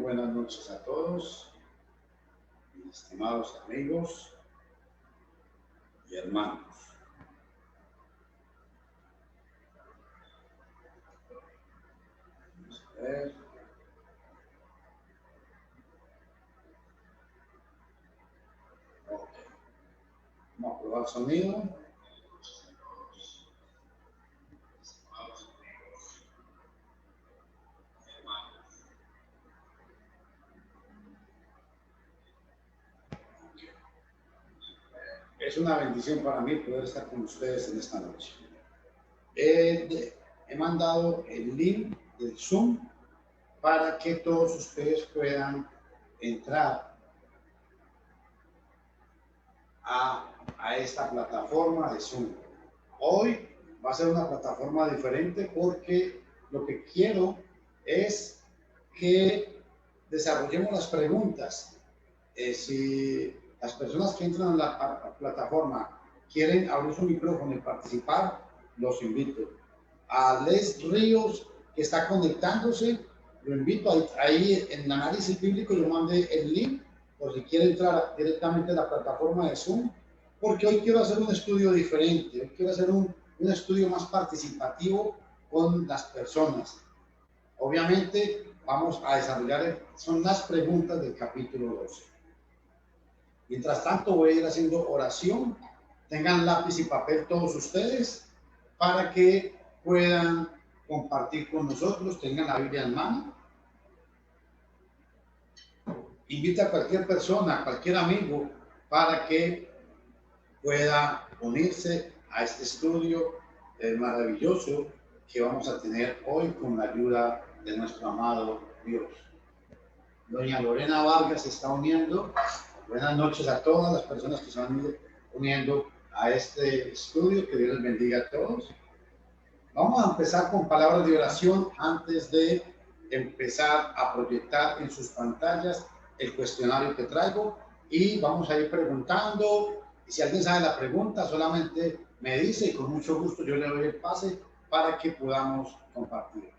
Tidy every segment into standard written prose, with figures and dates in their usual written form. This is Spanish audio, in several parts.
buenas noches a todos, mis estimados amigos y hermanos. Vamos a ver. Ok. Vamos a probar el sonido. Es una bendición para mí poder estar con ustedes en esta noche. He mandado el link del Zoom para que todos ustedes puedan entrar a esta plataforma de Zoom. Hoy va a ser una plataforma diferente porque lo que quiero es que desarrollemos las preguntas. Si las personas que entran a la plataforma quieren abrir su micrófono y participar, los invito. A Les Ríos, que está conectándose, lo invito. Ahí en análisis bíblico yo mandé el link por si quiere entrar directamente a la plataforma de Zoom, porque hoy quiero hacer un estudio diferente. Hoy quiero hacer un estudio más participativo con las personas. Obviamente vamos a desarrollar, son las preguntas del capítulo 12. Mientras tanto voy a ir haciendo oración. Tengan lápiz y papel todos ustedes para que puedan compartir con nosotros. Tengan la Biblia en mano. Invita a cualquier persona, a cualquier amigo, para que pueda unirse a este estudio maravilloso que vamos a tener hoy con la ayuda de nuestro amado Dios. Doña Lorena Vargas se está uniendo. Buenas noches a todas las personas que se van uniendo a este estudio. Que Dios les bendiga a todos. Vamos a empezar con palabras de oración antes de empezar a proyectar en sus pantallas el cuestionario que traigo, y vamos a ir preguntando. Y si alguien sabe la pregunta, solamente me dice y con mucho gusto yo le doy el pase para que podamos compartir.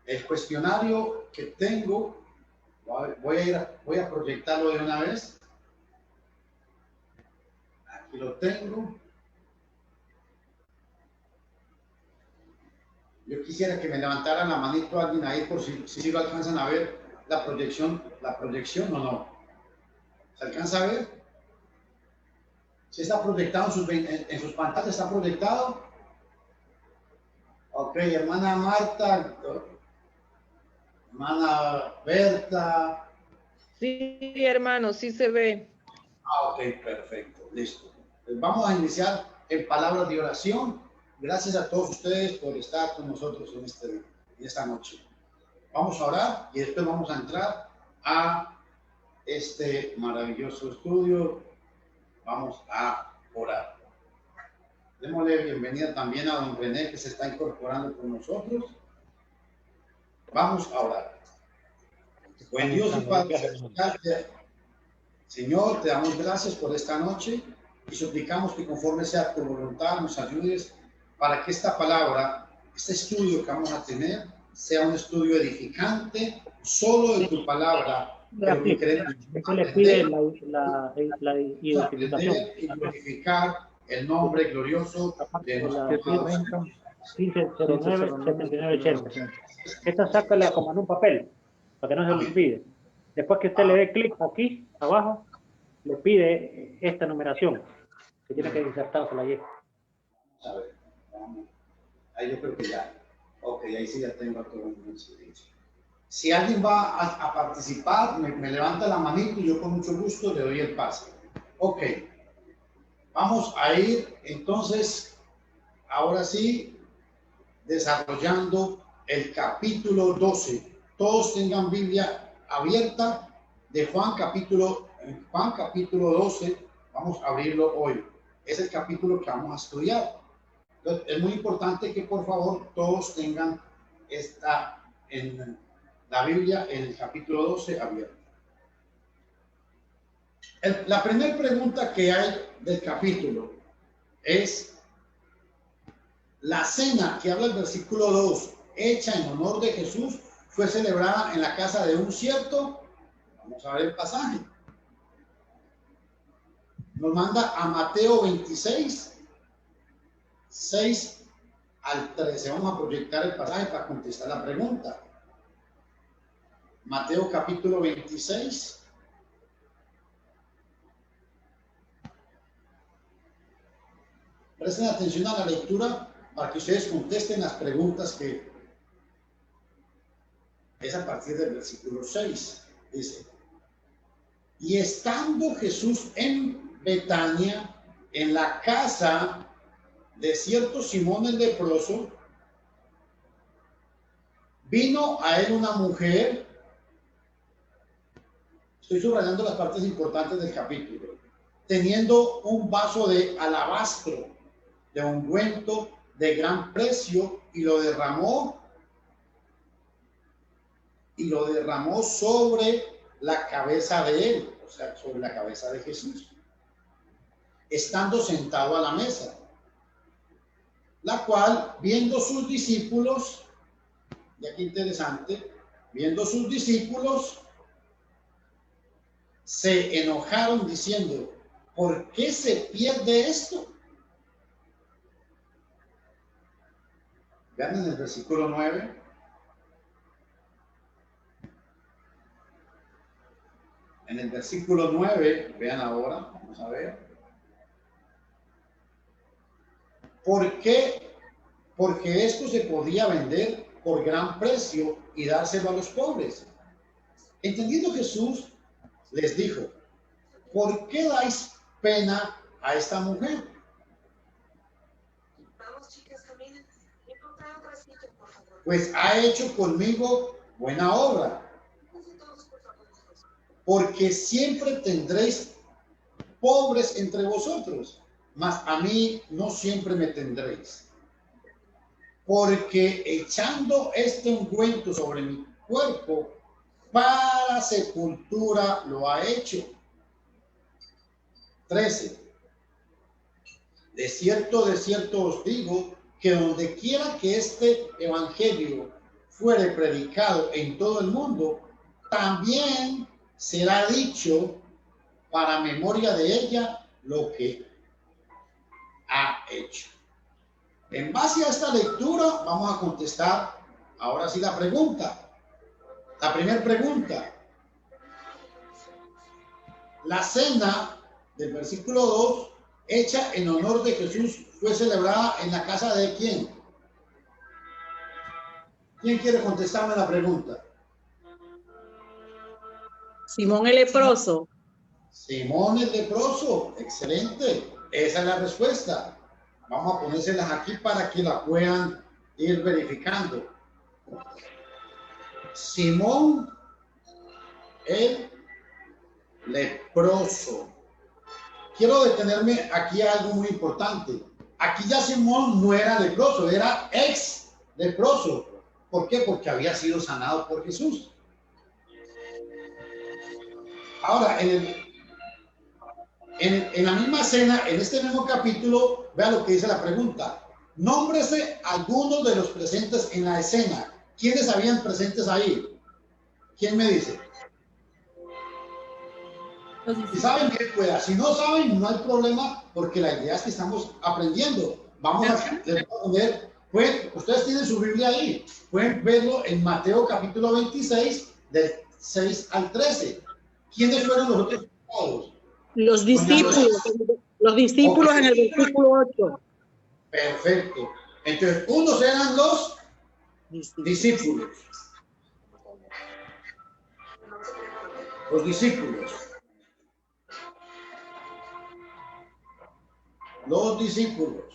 El cuestionario que tengo, voy a proyectarlo de una vez. Aquí lo tengo. Yo quisiera que me levantaran la manito alguien ahí por si lo alcanzan a ver la proyección o no. ¿Se alcanza a ver? ¿Sí está proyectado en sus pantallas? ¿Está proyectado? Ok, hermana Marta, hermana Berta. Sí, hermano, sí se ve. Ok, perfecto, listo. Pues vamos a iniciar en palabras de oración. Gracias a todos ustedes por estar con nosotros en esta noche. Vamos a orar y después vamos a entrar a este maravilloso estudio. Vamos a orar. Démosle bienvenida también a don René, que se está incorporando con nosotros. Vamos a orar. Buen Dios y Padre, Señor, te damos gracias por esta noche y suplicamos que conforme sea tu voluntad nos ayudes para que esta palabra, este estudio que vamos a tener, sea un estudio edificante, solo de tu palabra, pero que queremos aprender y glorificar el nombre glorioso de nuestro Dios. 1509-7980. Esta sácala como en un papel, para que no se lo olvide. Después que usted le dé clic aquí, abajo, le pide esta numeración, que tiene que insertársela allí. A ver, ahí yo creo que ya. Ok, ahí sí ya tengo todo el mundo. Si alguien va a participar, me levanta la manito y yo con mucho gusto le doy el pase. Ok, vamos a ir entonces, ahora sí, desarrollando el capítulo 12. Todos tengan Biblia abierta de Juan capítulo 12. Vamos a abrirlo hoy. Es el capítulo que vamos a estudiar. Entonces, es muy importante que por favor todos tengan en la Biblia en el capítulo 12 abierto. La primera pregunta que hay del capítulo es: la cena que habla el versículo 2, hecha en honor de Jesús, fue celebrada en la casa de un cierto. Vamos a ver el pasaje. Nos manda a Mateo 26, 6 al 13. Vamos a proyectar el pasaje para contestar la pregunta. Mateo capítulo 26. Presten atención a la lectura para que ustedes contesten las preguntas que es a partir del versículo 6. Dice, y estando Jesús en Betania, en la casa de cierto Simón el leproso, vino a él una mujer. Estoy subrayando las partes importantes del capítulo. Teniendo un vaso de alabastro, de ungüento de gran precio, y lo derramó sobre la cabeza de él, o sea, sobre la cabeza de Jesús, estando sentado a la mesa, la cual, viendo sus discípulos, y aquí interesante, viendo sus discípulos, se enojaron diciendo, ¿por qué se pierde esto? Vean en el versículo 9. En el versículo 9, vean ahora, vamos a ver. ¿Por qué? Porque esto se podía vender por gran precio y dárselo a los pobres. Entendiendo Jesús, les dijo, ¿por qué dais pena a esta mujer? Vamos, chicas, caminen. Encontrar otra silla, por favor. Pues ha hecho conmigo buena obra. Porque siempre tendréis pobres entre vosotros, mas a mí no siempre me tendréis. Porque echando este ungüento sobre mi cuerpo, para sepultura lo ha hecho. 13. De cierto os digo, que donde quiera que este evangelio fuere predicado en todo el mundo, también será dicho para memoria de ella lo que ha hecho. En base a esta lectura vamos a contestar ahora sí la pregunta. La primera pregunta. La cena del versículo 2, hecha en honor de Jesús, fue celebrada en la casa de ¿quién? ¿Quién quiere contestarme la pregunta? Simón el leproso. Simón el leproso, excelente. Esa es la respuesta. Vamos a ponérselas aquí para que la puedan ir verificando. Simón el leproso. Quiero detenerme aquí a algo muy importante. Aquí ya Simón no era leproso, era ex leproso. ¿Por qué? Porque había sido sanado por Jesús. Ahora, en la misma escena, en este mismo capítulo, vea lo que dice la pregunta. Nómbrese algunos de los presentes en la escena. ¿Quiénes habían presentes ahí? ¿Quién me dice? Si saben, bien pueda. Si no saben, no hay problema, porque la idea es que estamos aprendiendo. Vamos a poner, ustedes tienen su Biblia ahí. Pueden verlo en Mateo capítulo 26, del 6 al 13. ¿Quiénes fueron los otros pecados? Los discípulos en el versículo 8. Perfecto. Entonces, unos eran los discípulos. Los discípulos. Los discípulos.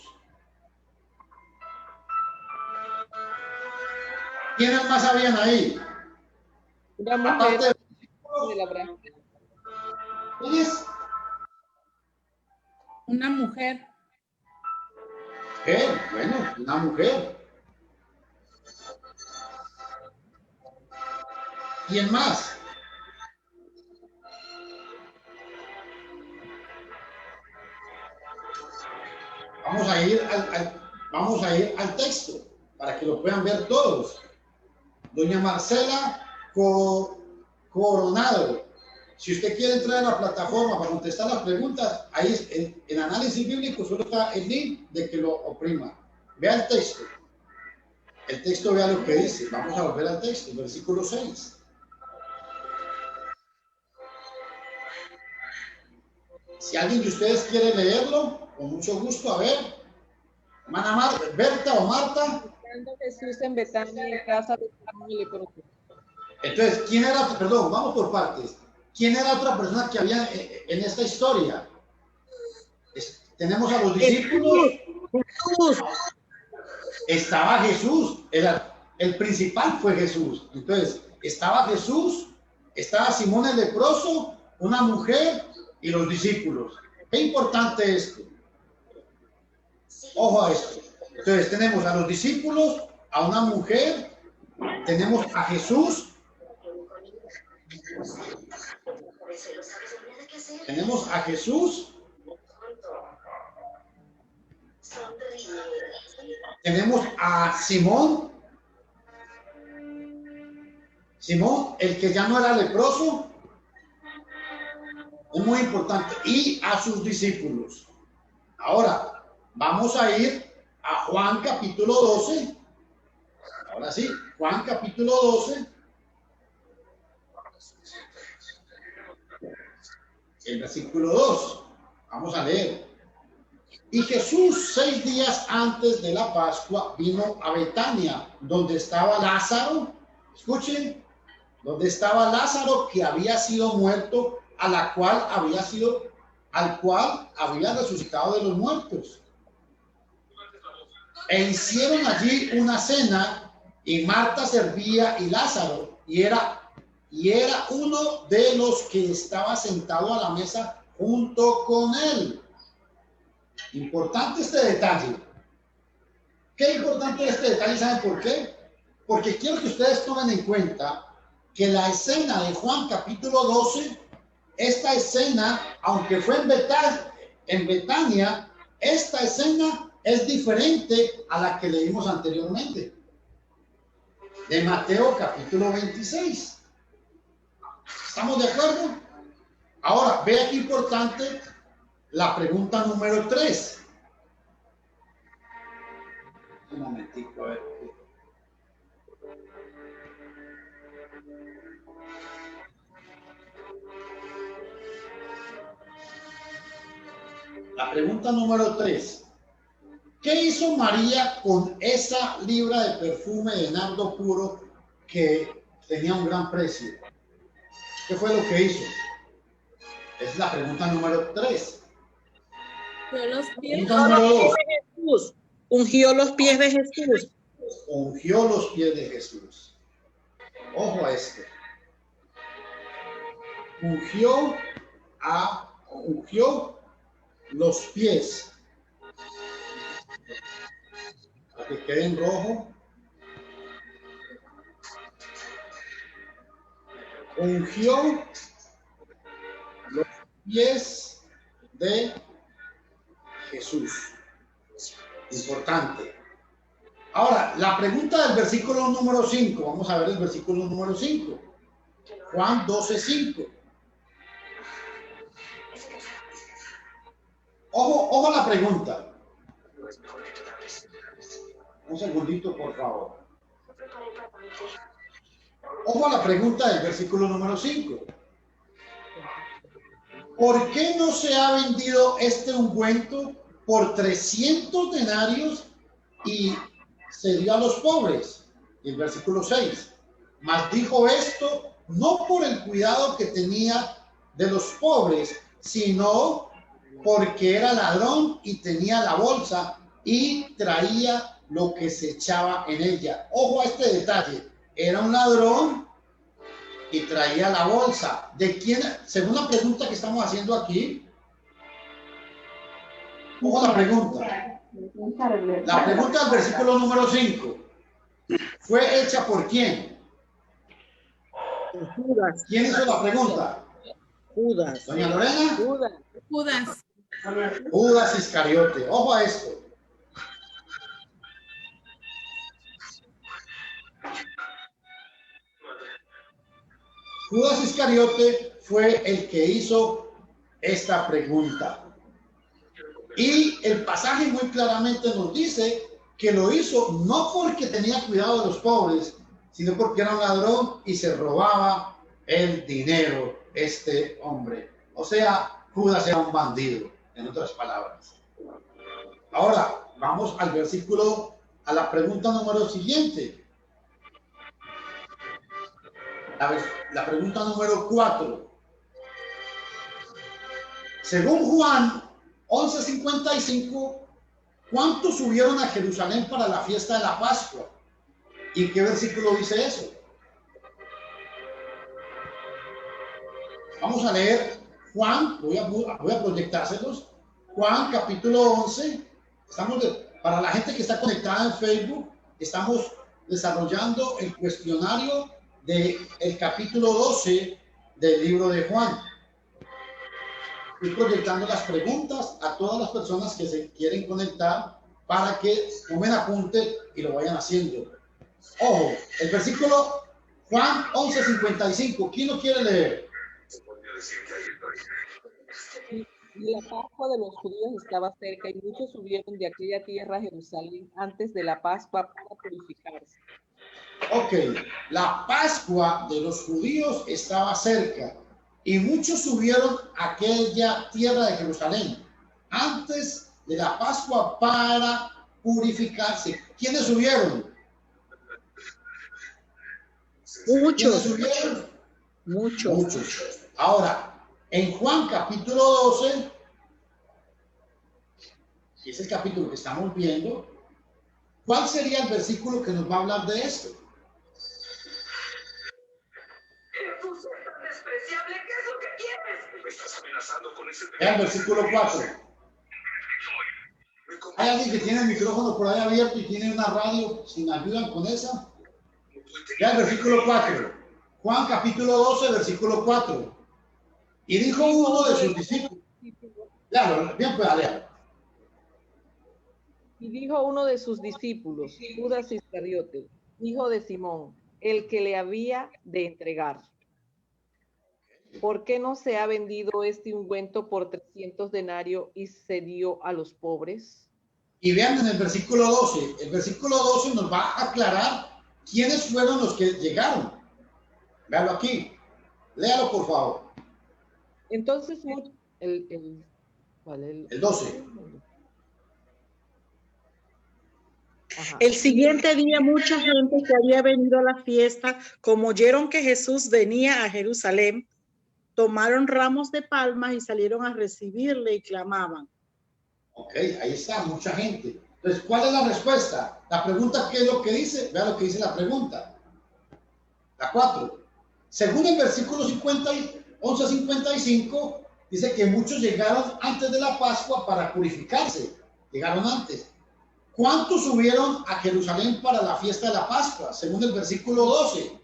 ¿Quiénes más habían ahí? Una mujer. Aparte de ¿quién es? Una mujer. Bueno, una mujer. ¿Quién más? Vamos a ir al texto para que lo puedan ver todos. Doña Marcela Coronado. Si usted quiere entrar a la plataforma para contestar las preguntas, ahí en análisis bíblico solo está el link de que lo oprima. Vea el texto. El texto, vea lo que dice. Vamos a volver al texto, versículo 6. Si alguien de ustedes quiere leerlo, con mucho gusto, a ver. Hermana Berta o Marta. Jesús en Betania, en casa de Simón el leproso. Entonces, ¿quién era? Perdón, vamos por partes. ¿Quién era otra persona que había en esta historia? Tenemos a los discípulos. Jesús. Estaba Jesús. El principal fue Jesús. Entonces, estaba Jesús, estaba Simón el leproso, una mujer y los discípulos. Qué importante esto. Ojo a esto. Entonces, tenemos a los discípulos, a una mujer, tenemos a Jesús. Tenemos a Jesús. Tenemos a Simón. Simón, el que ya no era leproso. Es muy importante. Y a sus discípulos. Ahora, vamos a ir a Juan capítulo 12. Ahora sí, Juan capítulo 12. El versículo 2. Vamos a leer. Y Jesús, 6 días antes de la Pascua, vino a Betania, donde estaba Lázaro. Escuchen, donde estaba Lázaro, que había sido muerto, al cual había resucitado de los muertos. E hicieron allí una cena, y Marta servía y Lázaro, y era uno de los que estaba sentado a la mesa junto con él. Importante este detalle. ¿Qué importante este detalle? ¿Saben por qué? Porque quiero que ustedes tomen en cuenta que la escena de Juan capítulo 12, esta escena, aunque fue en Betania, esta escena es diferente a la que leímos anteriormente. De Mateo capítulo 26. ¿Estamos de acuerdo? Ahora, vea qué importante la pregunta número 3. Un momentico, a ver. La pregunta número 3. ¿Qué hizo María con esa libra de perfume de nardo puro que tenía un gran precio? ¿Qué fue lo que hizo? Es la pregunta número 3. Ungió los pies de Jesús. Ungió los pies de Jesús. Ojo a esto. Ungió los pies. Para que quede en rojo. Ungió los pies de Jesús. Importante. Ahora, la pregunta del versículo número 5. Vamos a ver el versículo número 5. Juan 12:5. Ojo a la pregunta. Un segundito, por favor. Ojo a la pregunta del versículo número 5. ¿Por qué no se ha vendido este ungüento por 300 denarios y se dio a los pobres? El versículo 6. Mas dijo esto no por el cuidado que tenía de los pobres, sino porque era ladrón y tenía la bolsa y traía lo que se echaba en ella. Ojo a este detalle. Era un ladrón y traía la bolsa. ¿De quién? Según la pregunta que estamos haciendo aquí. Ojo a la pregunta. La pregunta del versículo número 5. ¿Fue hecha por quién? Judas. ¿Quién hizo la pregunta? Judas. ¿Doña Lorena? Judas. Judas Iscariote. Ojo a esto. Judas Iscariote fue el que hizo esta pregunta. Y el pasaje muy claramente nos dice que lo hizo no porque tenía cuidado de los pobres, sino porque era un ladrón y se robaba el dinero este hombre. O sea, Judas era un bandido, en otras palabras. Ahora, vamos al versículo, a la pregunta número siguiente. La pregunta número 4. Según Juan 11:55, ¿cuántos subieron a Jerusalén para la fiesta de la Pascua? ¿Y en qué versículo dice eso? Vamos a leer Juan, voy a proyectárselos. Juan capítulo 11. Para la gente que está conectada en Facebook, estamos desarrollando el cuestionario del capítulo 12 del libro de Juan. Estoy proyectando las preguntas a todas las personas que se quieren conectar para que tomen apunte y lo vayan haciendo. Ojo, el versículo Juan 11:55. ¿Quién lo quiere leer? La Pascua de los judíos estaba cerca y muchos subieron de aquella tierra a Jerusalén antes de la Pascua para purificarse. Ok, la Pascua de los judíos estaba cerca y muchos subieron a aquella tierra de Jerusalén antes de la Pascua para purificarse. ¿Quiénes subieron? Muchos. ¿Quiénes subieron? Muchos. Ahora, en Juan capítulo 12, que es el capítulo que estamos viendo, ¿cuál sería el versículo que nos va a hablar de esto? Jesús es tan despreciable, ¿qué es lo que quieres? Me estás amenazando con ese El versículo 4. ¿Hay alguien que tiene el micrófono por ahí abierto y tiene una radio? Si me ayudan con esa. Ya el versículo 4. Juan capítulo 12, versículo 4. Y dijo uno de sus discípulos. Claro, bien, pues, Alea. Y dijo uno de sus discípulos, Judas Iscariote, hijo de Simón, el que le había de entregar: ¿por qué no se ha vendido este ungüento por 300 denarios y se dio a los pobres? Y vean en el versículo 12. El versículo 12 nos va a aclarar quiénes fueron los que llegaron. Véanlo aquí. Léalo, por favor. Entonces, el 12. Ajá. El siguiente día mucha gente que había venido a la fiesta, como oyeron que Jesús venía a Jerusalén, tomaron ramos de palmas y salieron a recibirle y clamaban. Ok, ahí está, mucha gente. Entonces, ¿cuál es la respuesta? La pregunta, ¿qué es lo que dice? Vea lo que dice la pregunta. La 4. Según el versículo 11:55, dice que muchos llegaron antes de la Pascua para purificarse. Llegaron antes. ¿Cuántos subieron a Jerusalén para la fiesta de la Pascua? Según el versículo 12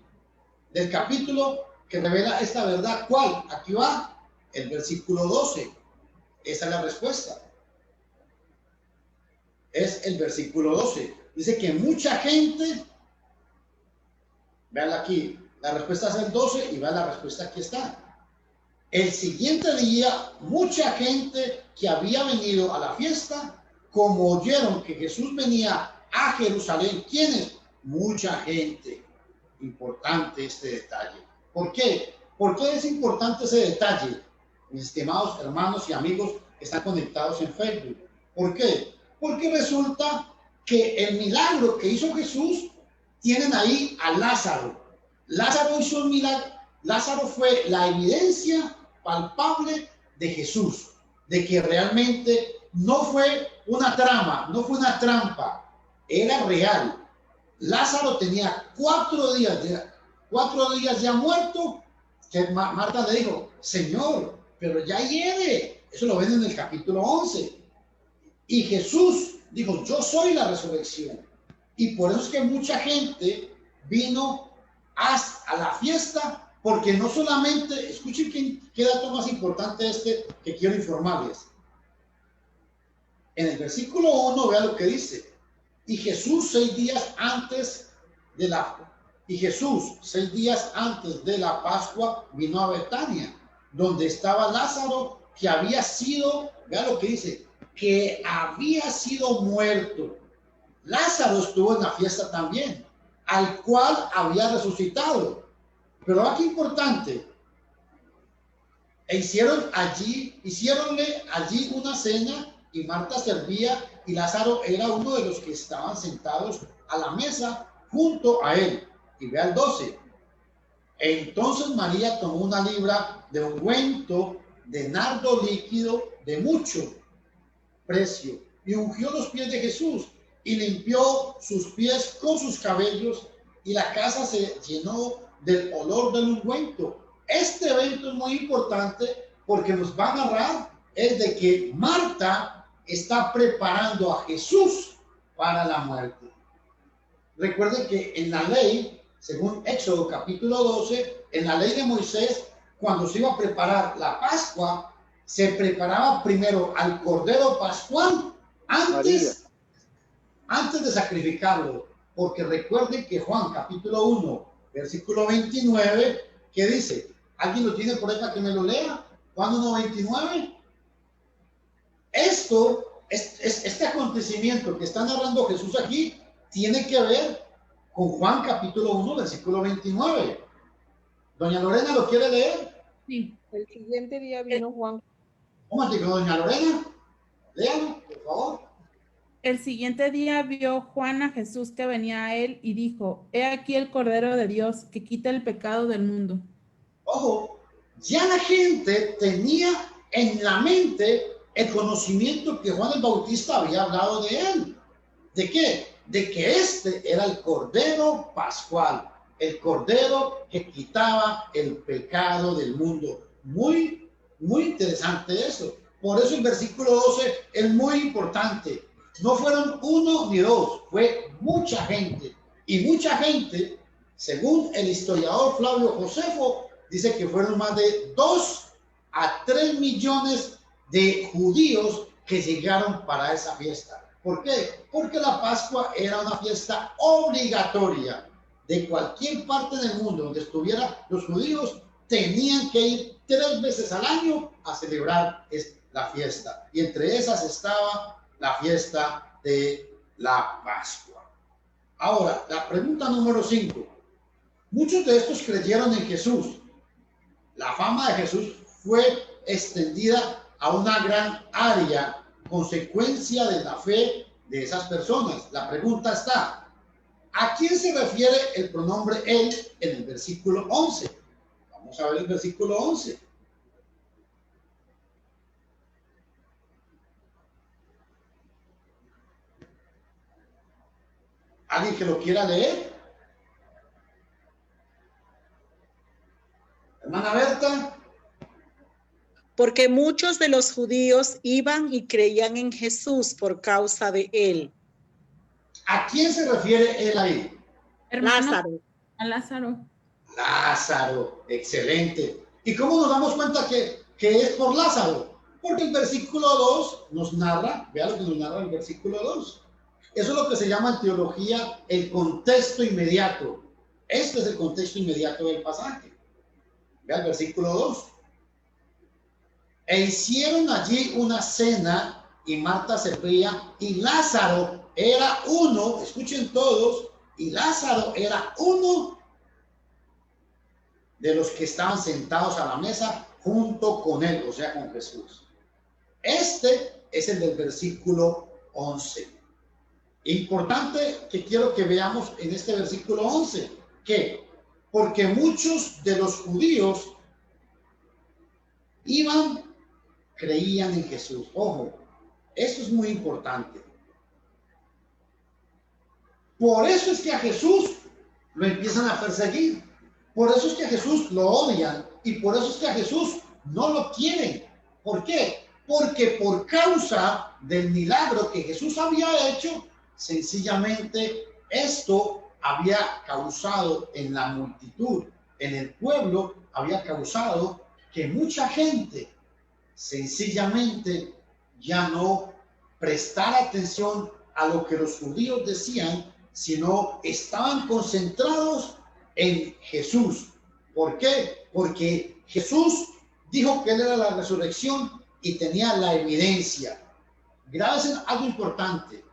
del capítulo que revela esta verdad. ¿Cuál? Aquí va el versículo 12. Esa es la respuesta. Es el versículo 12. Dice que mucha gente, vean aquí, la respuesta es el 12 y vean la respuesta aquí está. El siguiente día, mucha gente que había venido a la fiesta, como oyeron que Jesús venía a Jerusalén. ¿Quiénes? Mucha gente. Importante este detalle. ¿Por qué? ¿Por qué es importante ese detalle? Mis estimados hermanos y amigos que están conectados en Facebook. ¿Por qué? Porque resulta que el milagro que hizo Jesús, tienen ahí a Lázaro. Lázaro hizo un milagro. Lázaro fue la evidencia palpable de Jesús, de que realmente no fue una trama, no fue una trampa, era real. Lázaro tenía 4 días ya muerto, que Marta le dijo, Señor, pero ya hiede. Eso lo ven en el capítulo 11. Y Jesús dijo, yo soy la resurrección. Y por eso es que mucha gente vino a la fiesta, porque no solamente, escuchen qué dato más importante que quiero informarles. En el versículo 1, vea lo que dice. Y Jesús 6 días antes de la Y Jesús, 6 días antes de la Pascua, vino a Betania, donde estaba Lázaro, que había sido, vea lo que dice, que había sido muerto. Lázaro estuvo en la fiesta también, al cual había resucitado. Pero aquí importante, hicieronle allí una cena, y Marta servía, y Lázaro era uno de los que estaban sentados a la mesa junto a él. Y vea el 12. Entonces María tomó una libra de ungüento de nardo líquido de mucho precio y ungió los pies de Jesús y limpió sus pies con sus cabellos, y la casa se llenó del olor del ungüento. Este evento es muy importante porque nos va a narrar es de que Marta está preparando a Jesús para la muerte. Recuerden que en la ley, según Éxodo capítulo 12, en la ley de Moisés, cuando se iba a preparar la Pascua, se preparaba primero al cordero pascual antes de sacrificarlo. Porque recuerden que Juan capítulo 1, versículo 29, ¿qué dice? ¿Alguien lo tiene por ahí para que me lo lea? Juan 1, 29. Este acontecimiento que está narrando Jesús aquí tiene que ver con Juan capítulo 1, versículo 29. Doña Lorena, ¿lo quiere leer? Sí. El siguiente día vino Juan. ¿Cómo te digo, doña Lorena? Léalo, por favor. El siguiente día vio Juan a Jesús que venía a él y dijo: He aquí el Cordero de Dios que quita el pecado del mundo. Ojo, ya la gente tenía en la mente el conocimiento que Juan el Bautista había hablado de él. ¿De qué? De que este era el Cordero Pascual, el Cordero que quitaba el pecado del mundo. Muy interesante eso. Por eso el versículo 12 es muy importante. No fueron uno ni dos, fue mucha gente. Y mucha gente, según el historiador Flavio Josefo, dice que fueron más de 2 a 3 millones de judíos que llegaron para esa fiesta. ¿Por qué? Porque la Pascua era una fiesta obligatoria. De cualquier parte del mundo donde estuvieran los judíos, tenían que ir 3 veces al año a celebrar la fiesta. Y entre esas estaba la fiesta de la Pascua. Ahora, la pregunta número 5. Muchos de estos creyeron en Jesús. La fama de Jesús fue extendida a una gran área, consecuencia de la fe de esas personas. La pregunta está: ¿a quién se refiere el pronombre él en el versículo 11? Vamos a ver el versículo 11. ¿Alguien que lo quiera leer? Hermana Berta. Porque muchos de los judíos iban y creían en Jesús por causa de él. ¿A quién se refiere él ahí? Hermano, Lázaro. a Lázaro. Lázaro, excelente. ¿Y cómo nos damos cuenta que es por Lázaro? Porque el versículo 2 nos narra, vea lo que nos narra el versículo 2. Eso es lo que se llama en teología el contexto inmediato. Este es el contexto inmediato del pasaje. Vea el versículo 2. E hicieron allí una cena, y Marta servía, y Lázaro era uno, escuchen todos, y Lázaro era uno de los que estaban sentados a la mesa junto con él, o sea, con Jesús. Este es el del versículo 11. Importante que quiero que veamos en este versículo 11, que porque muchos de los judíos creían en Jesús. Ojo, eso es muy importante. Por eso es que a Jesús lo empiezan a perseguir. Por eso es que a Jesús lo odian. Y por eso es que a Jesús no lo quieren. ¿Por qué? Porque por causa del milagro que Jesús había hecho, sencillamente esto había causado en la multitud, en el pueblo, había causado que mucha gente sencillamente ya no prestara atención a lo que los judíos decían, sino estaban concentrados en Jesús. ¿Por qué? Porque Jesús dijo que Él era la resurrección y tenía la evidencia. Gracias a algo importante.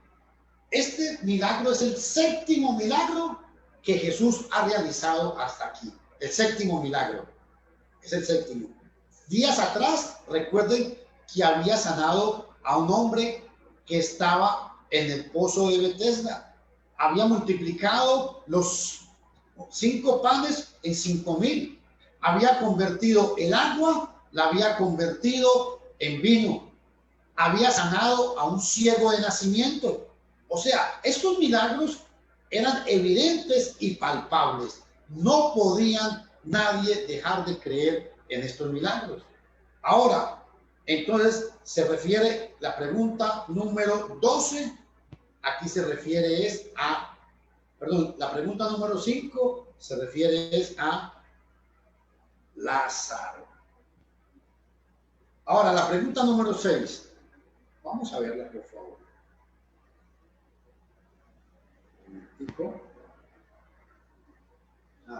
Este milagro es el séptimo milagro que Jesús ha realizado hasta aquí. El séptimo milagro. Es el séptimo. Días atrás, recuerden que había sanado a un hombre que estaba en el pozo de Betesda. Había multiplicado los 5 panes en 5,000. Había convertido el agua, la había convertido en vino. Había sanado a un ciego de nacimiento. O sea, estos milagros eran evidentes y palpables. No podían nadie dejar de creer en estos milagros. Ahora, entonces se refiere la pregunta número 12. Aquí se refiere es a, perdón, la pregunta número 5 se refiere es a Lázaro. Ahora, la pregunta número 6. Vamos a verla, por favor.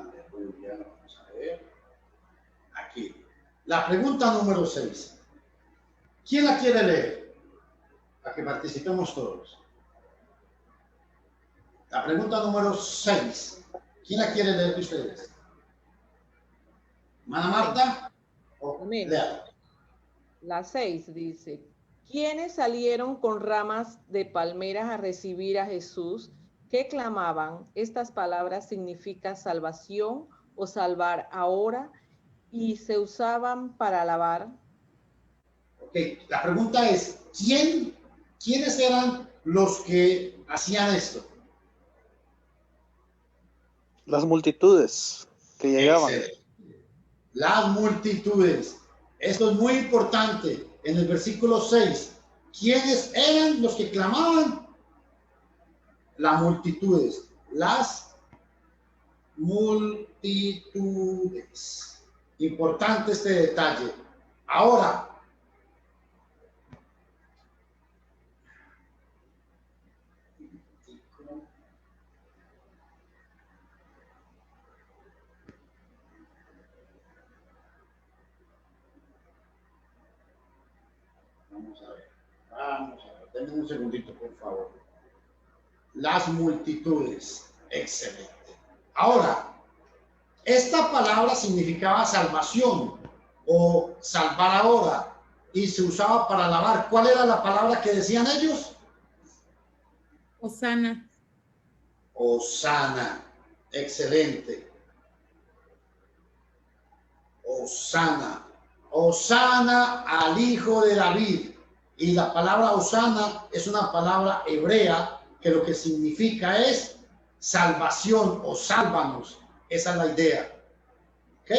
Vamos a ver. Aquí. La pregunta número 6. ¿Quién la quiere leer? Para que participemos todos. La pregunta número 6. ¿Quién la quiere leer de ustedes? ¿Mana Marta? Lea. La 6 dice, ¿quiénes salieron con ramas de palmeras a recibir a Jesús? ¿Qué clamaban? Estas palabras significan salvación o salvar ahora y se usaban para alabar. Ok, la pregunta es, ¿quiénes eran los que hacían esto? Las multitudes que llegaban. Excelente. Las multitudes. Esto es muy importante. En el versículo 6, ¿quiénes eran los que clamaban? Las multitudes. Las multitudes. Importante este detalle. Ahora, vamos a ver, denme un segundito, por favor. Las multitudes, excelente. Ahora, esta palabra significaba salvación o salvar ahora y se usaba para alabar. ¿Cuál era la palabra que decían ellos? Hosana. Hosana, excelente. Hosana, Hosana al hijo de David. Y la palabra Hosana es una palabra hebrea que lo que significa es salvación o sálvanos. Esa es la idea. ¿Ok?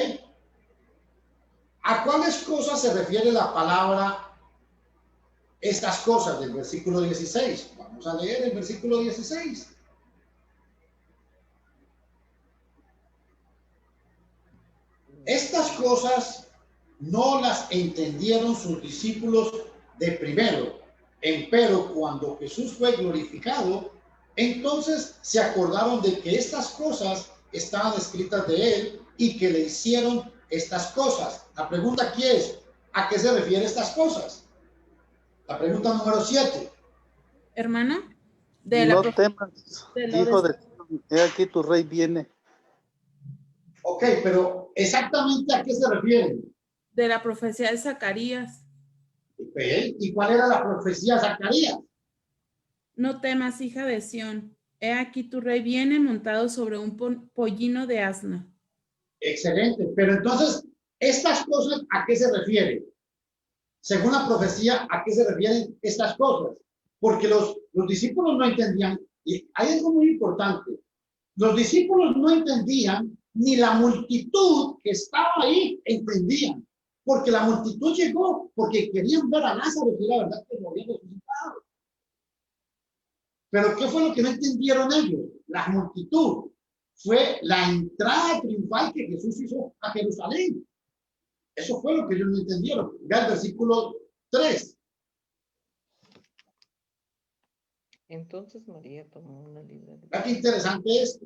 ¿A cuáles cosas se refiere la palabra estas cosas del versículo 16? Vamos a leer el versículo 16. Estas cosas no las entendieron sus discípulos de primero. Empero cuando Jesús fue glorificado, entonces se acordaron de que estas cosas estaban escritas de él y que le hicieron estas cosas. La pregunta aquí es, ¿a qué se refiere estas cosas? La pregunta número 7. Hermana, No temas, hijo de Sión, he aquí tu rey viene. Ok, pero exactamente ¿a qué se refiere? de la profecía de Zacarías. Okay. ¿Y cuál era la profecía de Zacarías? No temas, hija de Sión, he aquí tu rey viene montado sobre un pollino de asna. Excelente, pero entonces, ¿estas cosas a qué se refieren? Según la profecía, ¿a qué se refieren estas cosas? Porque los discípulos no entendían, y hay algo muy importante, los discípulos no entendían, ni la multitud que estaba ahí entendían, porque la multitud llegó porque querían ver a Lázaro, y la verdad que lo habían resucitado. Pero ¿qué fue lo que no entendieron ellos? La multitud fue la entrada triunfal que Jesús hizo a Jerusalén. Eso fue lo que ellos no entendieron. Vea el versículo 3. Entonces María tomó una libra de... Vea qué interesante esto.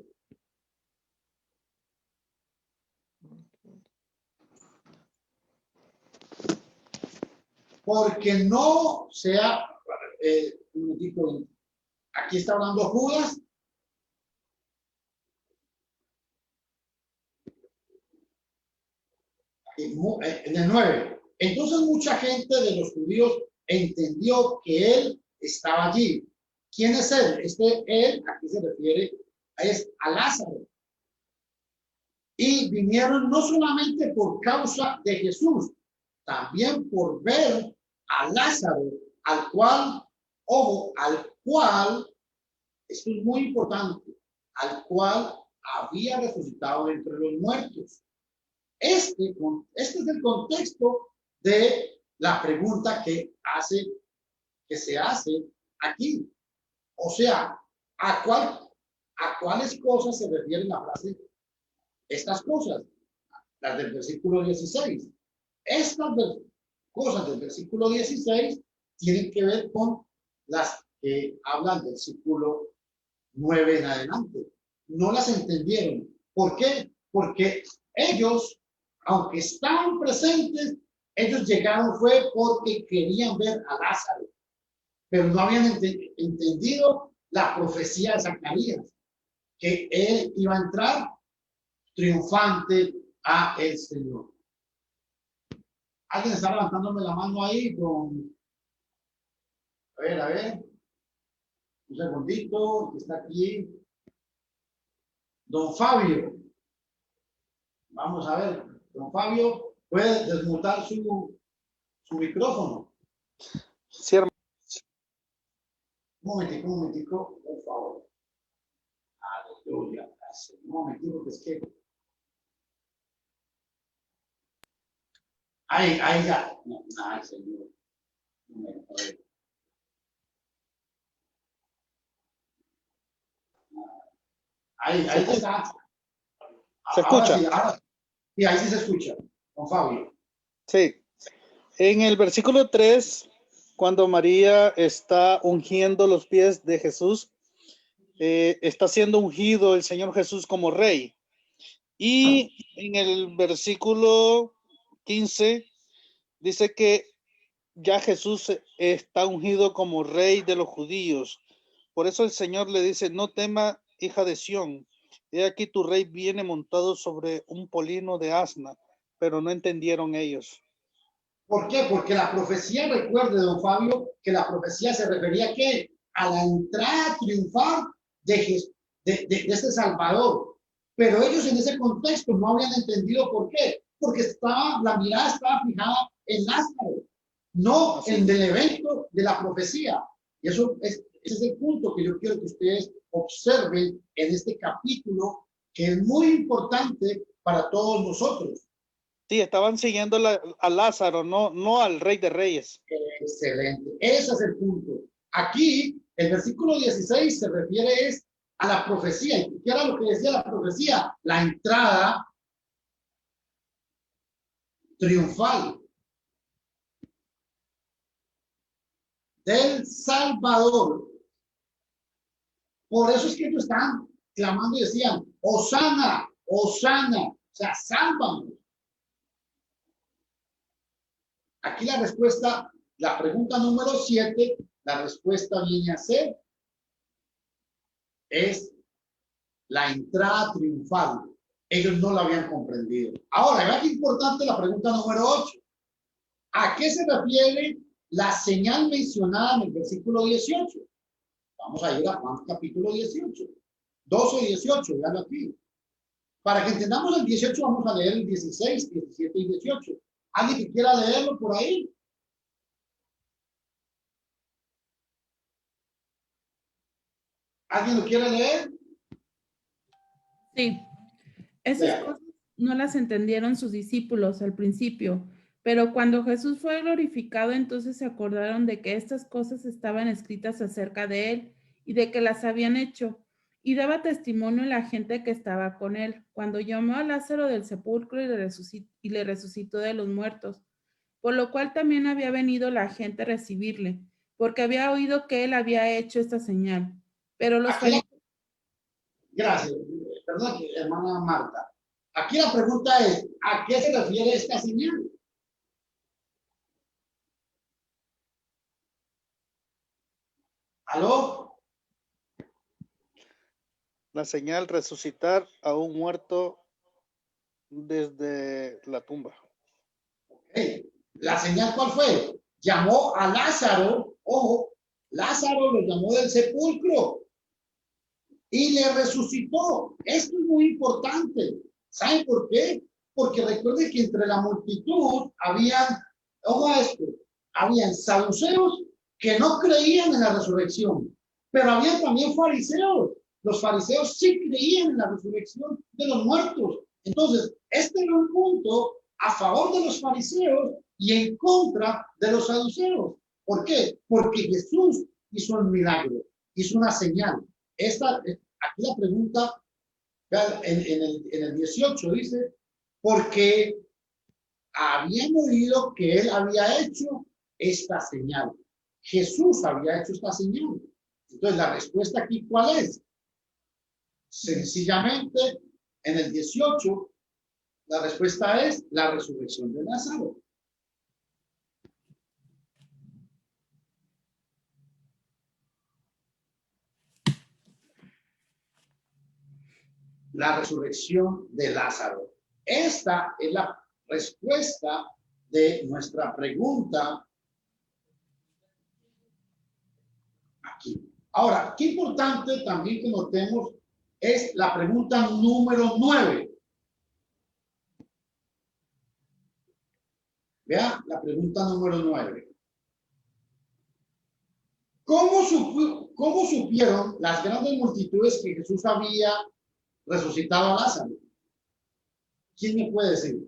porque no sea, un momentico, aquí está hablando Judas. En el 9. Entonces mucha gente de los judíos entendió que él estaba allí. ¿Quién es él? Él, ¿a qué se refiere? Es a Lázaro. Y vinieron no solamente por causa de Jesús, también por ver a Lázaro, al cual, esto es muy importante, al cual había resucitado entre los muertos. Este es el contexto de la pregunta que se hace aquí. O sea, ¿a cuáles cosas se refiere la frase? Estas cosas, las del versículo 16. Estas cosas del versículo 16 tienen que ver con las que hablan del versículo 9 en adelante. No las entendieron. ¿Por qué? Porque ellos, aunque estaban presentes, ellos llegaron fue porque querían ver a Lázaro, pero no habían entendido la profecía de Zacarías, que él iba a entrar triunfante a el Señor. Alguien está levantándome la mano ahí con... A ver. Un segundito, que está aquí. Don Fabio. Vamos a ver. Don Fabio, ¿puede desmutar su micrófono? Sí, hermano. Un momentico, por favor. Aleluya. Un momentico, que es que... Ahí ya. No, ay, Señor. Ahí está. ¿Se escucha? Sí, ahí sí se escucha. Don Fabio. Sí. En el versículo 3, cuando María está ungiendo los pies de Jesús, está siendo ungido el Señor Jesús como rey. Y en el versículo 15 dice que ya Jesús está ungido como rey de los judíos. Por eso el Señor le dice: no tema, hija de Sión, he aquí tu rey viene montado sobre un polino de asna. Pero no entendieron ellos. ¿Por qué? Porque la profecía, recuerde, don Fabio, que la profecía se refería ¿a qué? A la entrada triunfal de este Salvador. Pero ellos en ese contexto no habían entendido por qué. Porque la mirada estaba fijada en Lázaro, no en el evento de la profecía. Y ese es el punto que yo quiero que ustedes observen en este capítulo, que es muy importante para todos nosotros. Sí, estaban siguiendo a Lázaro, no al Rey de Reyes. Excelente, ese es el punto. Aquí, el versículo 16 se refiere a la profecía. ¿Y qué era lo que decía la profecía? La entrada triunfal del Salvador. Por eso es que ellos estaban clamando y decían: Hosana, Hosana, o sea, sálvanos. Aquí la respuesta, la pregunta número 7, la respuesta viene a ser, es la entrada triunfal. Ellos no la habían comprendido. Ahora, vean qué importante la pregunta número 8. ¿A qué se refiere la señal mencionada en el versículo 18? Vamos a ir a Juan capítulo 18. 12 y 18, veanlo aquí. Para que entendamos el 18, vamos a leer el 16, 17 y 18. ¿Alguien que quiera leerlo por ahí? ¿Alguien lo quiere leer? Sí. Esas cosas no las entendieron sus discípulos al principio, pero cuando Jesús fue glorificado, entonces se acordaron de que estas cosas estaban escritas acerca de él y de que las habían hecho. Y daba testimonio a la gente que estaba con él, cuando llamó a Lázaro del sepulcro y le resucitó de los muertos, por lo cual también había venido la gente a recibirle, porque había oído que él había hecho esta señal. Pero los fariseos... Gracias. Perdón, hermana Marta. Aquí la pregunta es: ¿a qué se refiere esta señal? ¿Aló? La señal resucitar a un muerto desde la tumba. Hey, ¿la señal cuál fue? Llamó a Lázaro, ojo, Lázaro lo llamó del sepulcro y le resucitó. Esto es muy importante. ¿Saben por qué? Porque recuerden que entre la multitud habían, ojo a esto, habían saduceos que no creían en la resurrección, pero había también fariseos. Los fariseos sí creían en la resurrección de los muertos. Entonces, este era un punto a favor de los fariseos y en contra de los saduceos. ¿Por qué? Porque Jesús hizo un milagro, hizo una señal. Aquí la pregunta, en el 18 dice, porque habían oído que él había hecho esta señal. Jesús había hecho esta señal. Entonces, la respuesta aquí, ¿cuál es? Sencillamente, en el 18, la respuesta es la resurrección de Lázaro. La resurrección de Lázaro. Esta es la respuesta de nuestra pregunta aquí. Ahora, qué importante también que notemos es la pregunta número 9. Vea, la pregunta número 9. ¿Cómo supieron las grandes multitudes que Jesús había resucitado a Lázaro? ¿Quién me puede decir?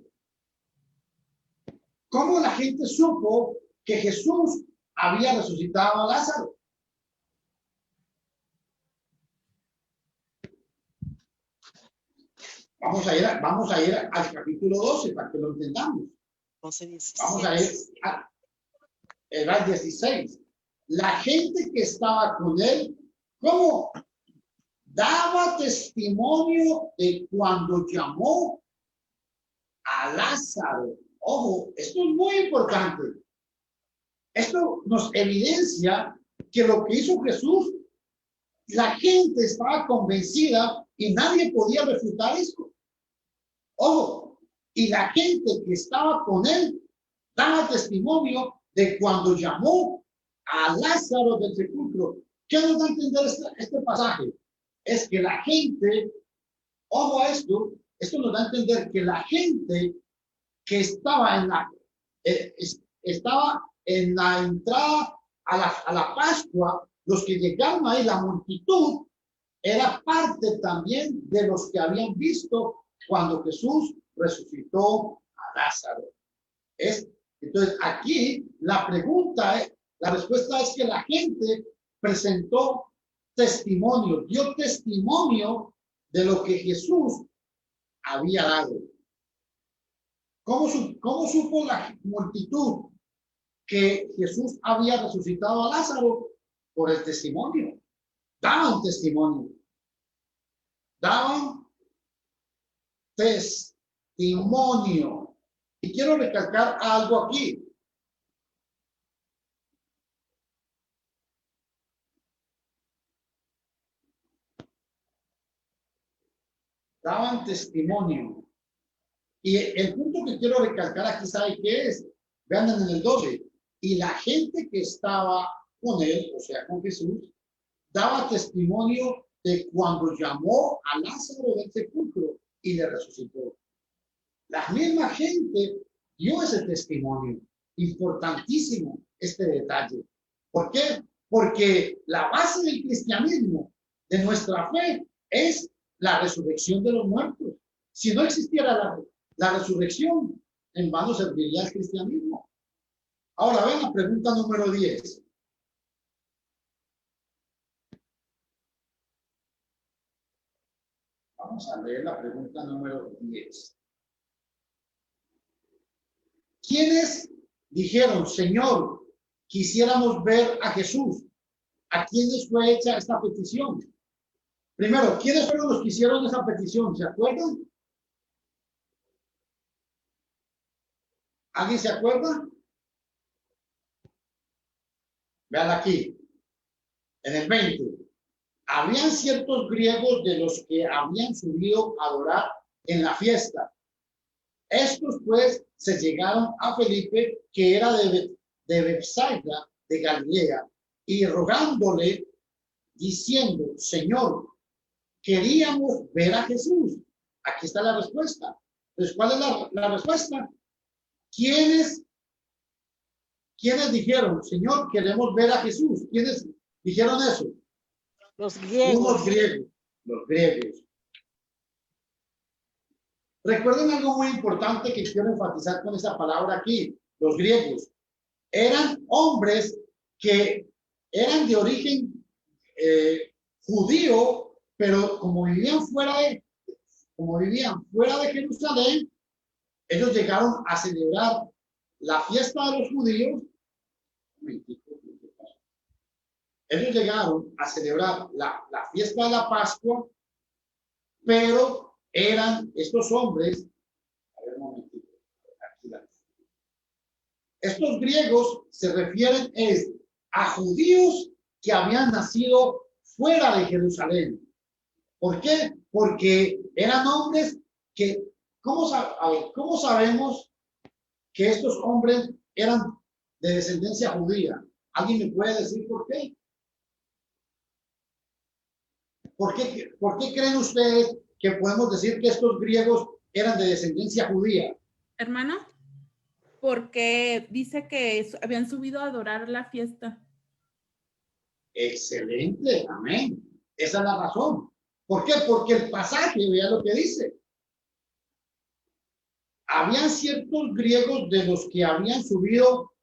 ¿Cómo la gente supo que Jesús había resucitado a Lázaro? Vamos a ir al capítulo 12 para que lo entendamos. Vamos a ir al 16. La gente que estaba con él, ¿cómo? Daba testimonio de cuando llamó a Lázaro. Ojo, esto es muy importante. Esto nos evidencia que lo que hizo Jesús, la gente estaba convencida y nadie podía refutar esto. Ojo, y la gente que estaba con él daba testimonio de cuando llamó a Lázaro del sepulcro. ¿Qué nos da a entender este pasaje? Es que la gente, ojo a esto nos da a entender que la gente que estaba en la entrada a la Pascua, los que llegaron ahí, la multitud, era parte también de los que habían visto cuando Jesús resucitó a Lázaro. Entonces, aquí la respuesta es que la gente presentó testimonio, dio testimonio de lo que Jesús había dado. ¿Cómo supo la multitud que Jesús había resucitado a Lázaro? Por el testimonio. Daban testimonio. Daban testimonio. Y quiero recalcar algo aquí. Daban testimonio. Y el punto que quiero recalcar aquí, ¿sabe qué es? Vean en el 12. Y la gente que estaba con él, o sea, con Jesús, daba testimonio de cuando llamó a Lázaro del sepulcro y le resucitó. La misma gente dio ese testimonio. Importantísimo este detalle. ¿Por qué? Porque la base del cristianismo, de nuestra fe, es la resurrección de los muertos. Si no existiera la resurrección, en vano serviría el cristianismo. Ahora ven la pregunta número 10. Vamos a leer la pregunta número 10. ¿Quiénes dijeron, Señor, quisiéramos ver a Jesús? ¿A quiénes fue hecha esta petición? Primero, ¿quiénes fueron los que hicieron esa petición? ¿Se acuerdan? ¿Alguien se acuerda? Vean aquí. En el 20. Habían ciertos griegos de los que habían subido a adorar en la fiesta. Estos pues se llegaron a Felipe, que era de Bethsaida, de Galilea, y rogándole, diciendo, Señor, queríamos ver a Jesús. Aquí está la respuesta. Entonces, ¿cuál es la respuesta? ¿Quiénes dijeron, Señor, queremos ver a Jesús? ¿Quiénes dijeron eso? Los griegos. Unos griegos. Los griegos. Recuerden algo muy importante que quiero enfatizar con esa palabra aquí. Los griegos eran hombres que eran de origen judío, pero como vivían fuera de Jerusalén, ellos llegaron a celebrar la fiesta de los judíos. Ellos llegaron a celebrar la fiesta de la Pascua, pero eran estos hombres, a ver un momentito, aquí estos griegos se refieren a judíos que habían nacido fuera de Jerusalén. ¿Por qué? Porque eran hombres que, ¿cómo sabemos que estos hombres eran de descendencia judía? ¿Alguien me puede decir por qué? ¿Por qué creen ustedes que podemos decir que estos griegos eran de descendencia judía? Hermano, porque dice que habían subido a adorar la fiesta. Excelente, amén. Esa es la razón. ¿Por qué? Porque el pasaje, vea lo que dice. Habían ciertos griegos de los que habían subido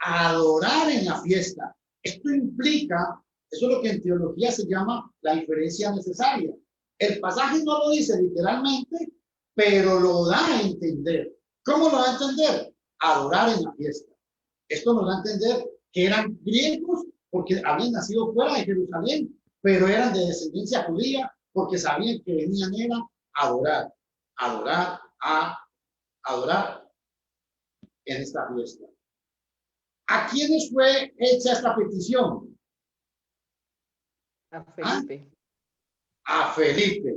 a adorar en la fiesta. Esto implica, eso es lo que en teología se llama la diferencia necesaria. El pasaje no lo dice literalmente, pero lo da a entender. ¿Cómo lo da a entender? Adorar en la fiesta. Esto nos da a entender que eran griegos porque habían nacido fuera de Jerusalén, pero eran de descendencia judía porque sabían que venían a adorar en esta fiesta. ¿A quiénes fue hecha esta petición? A Felipe. A Felipe.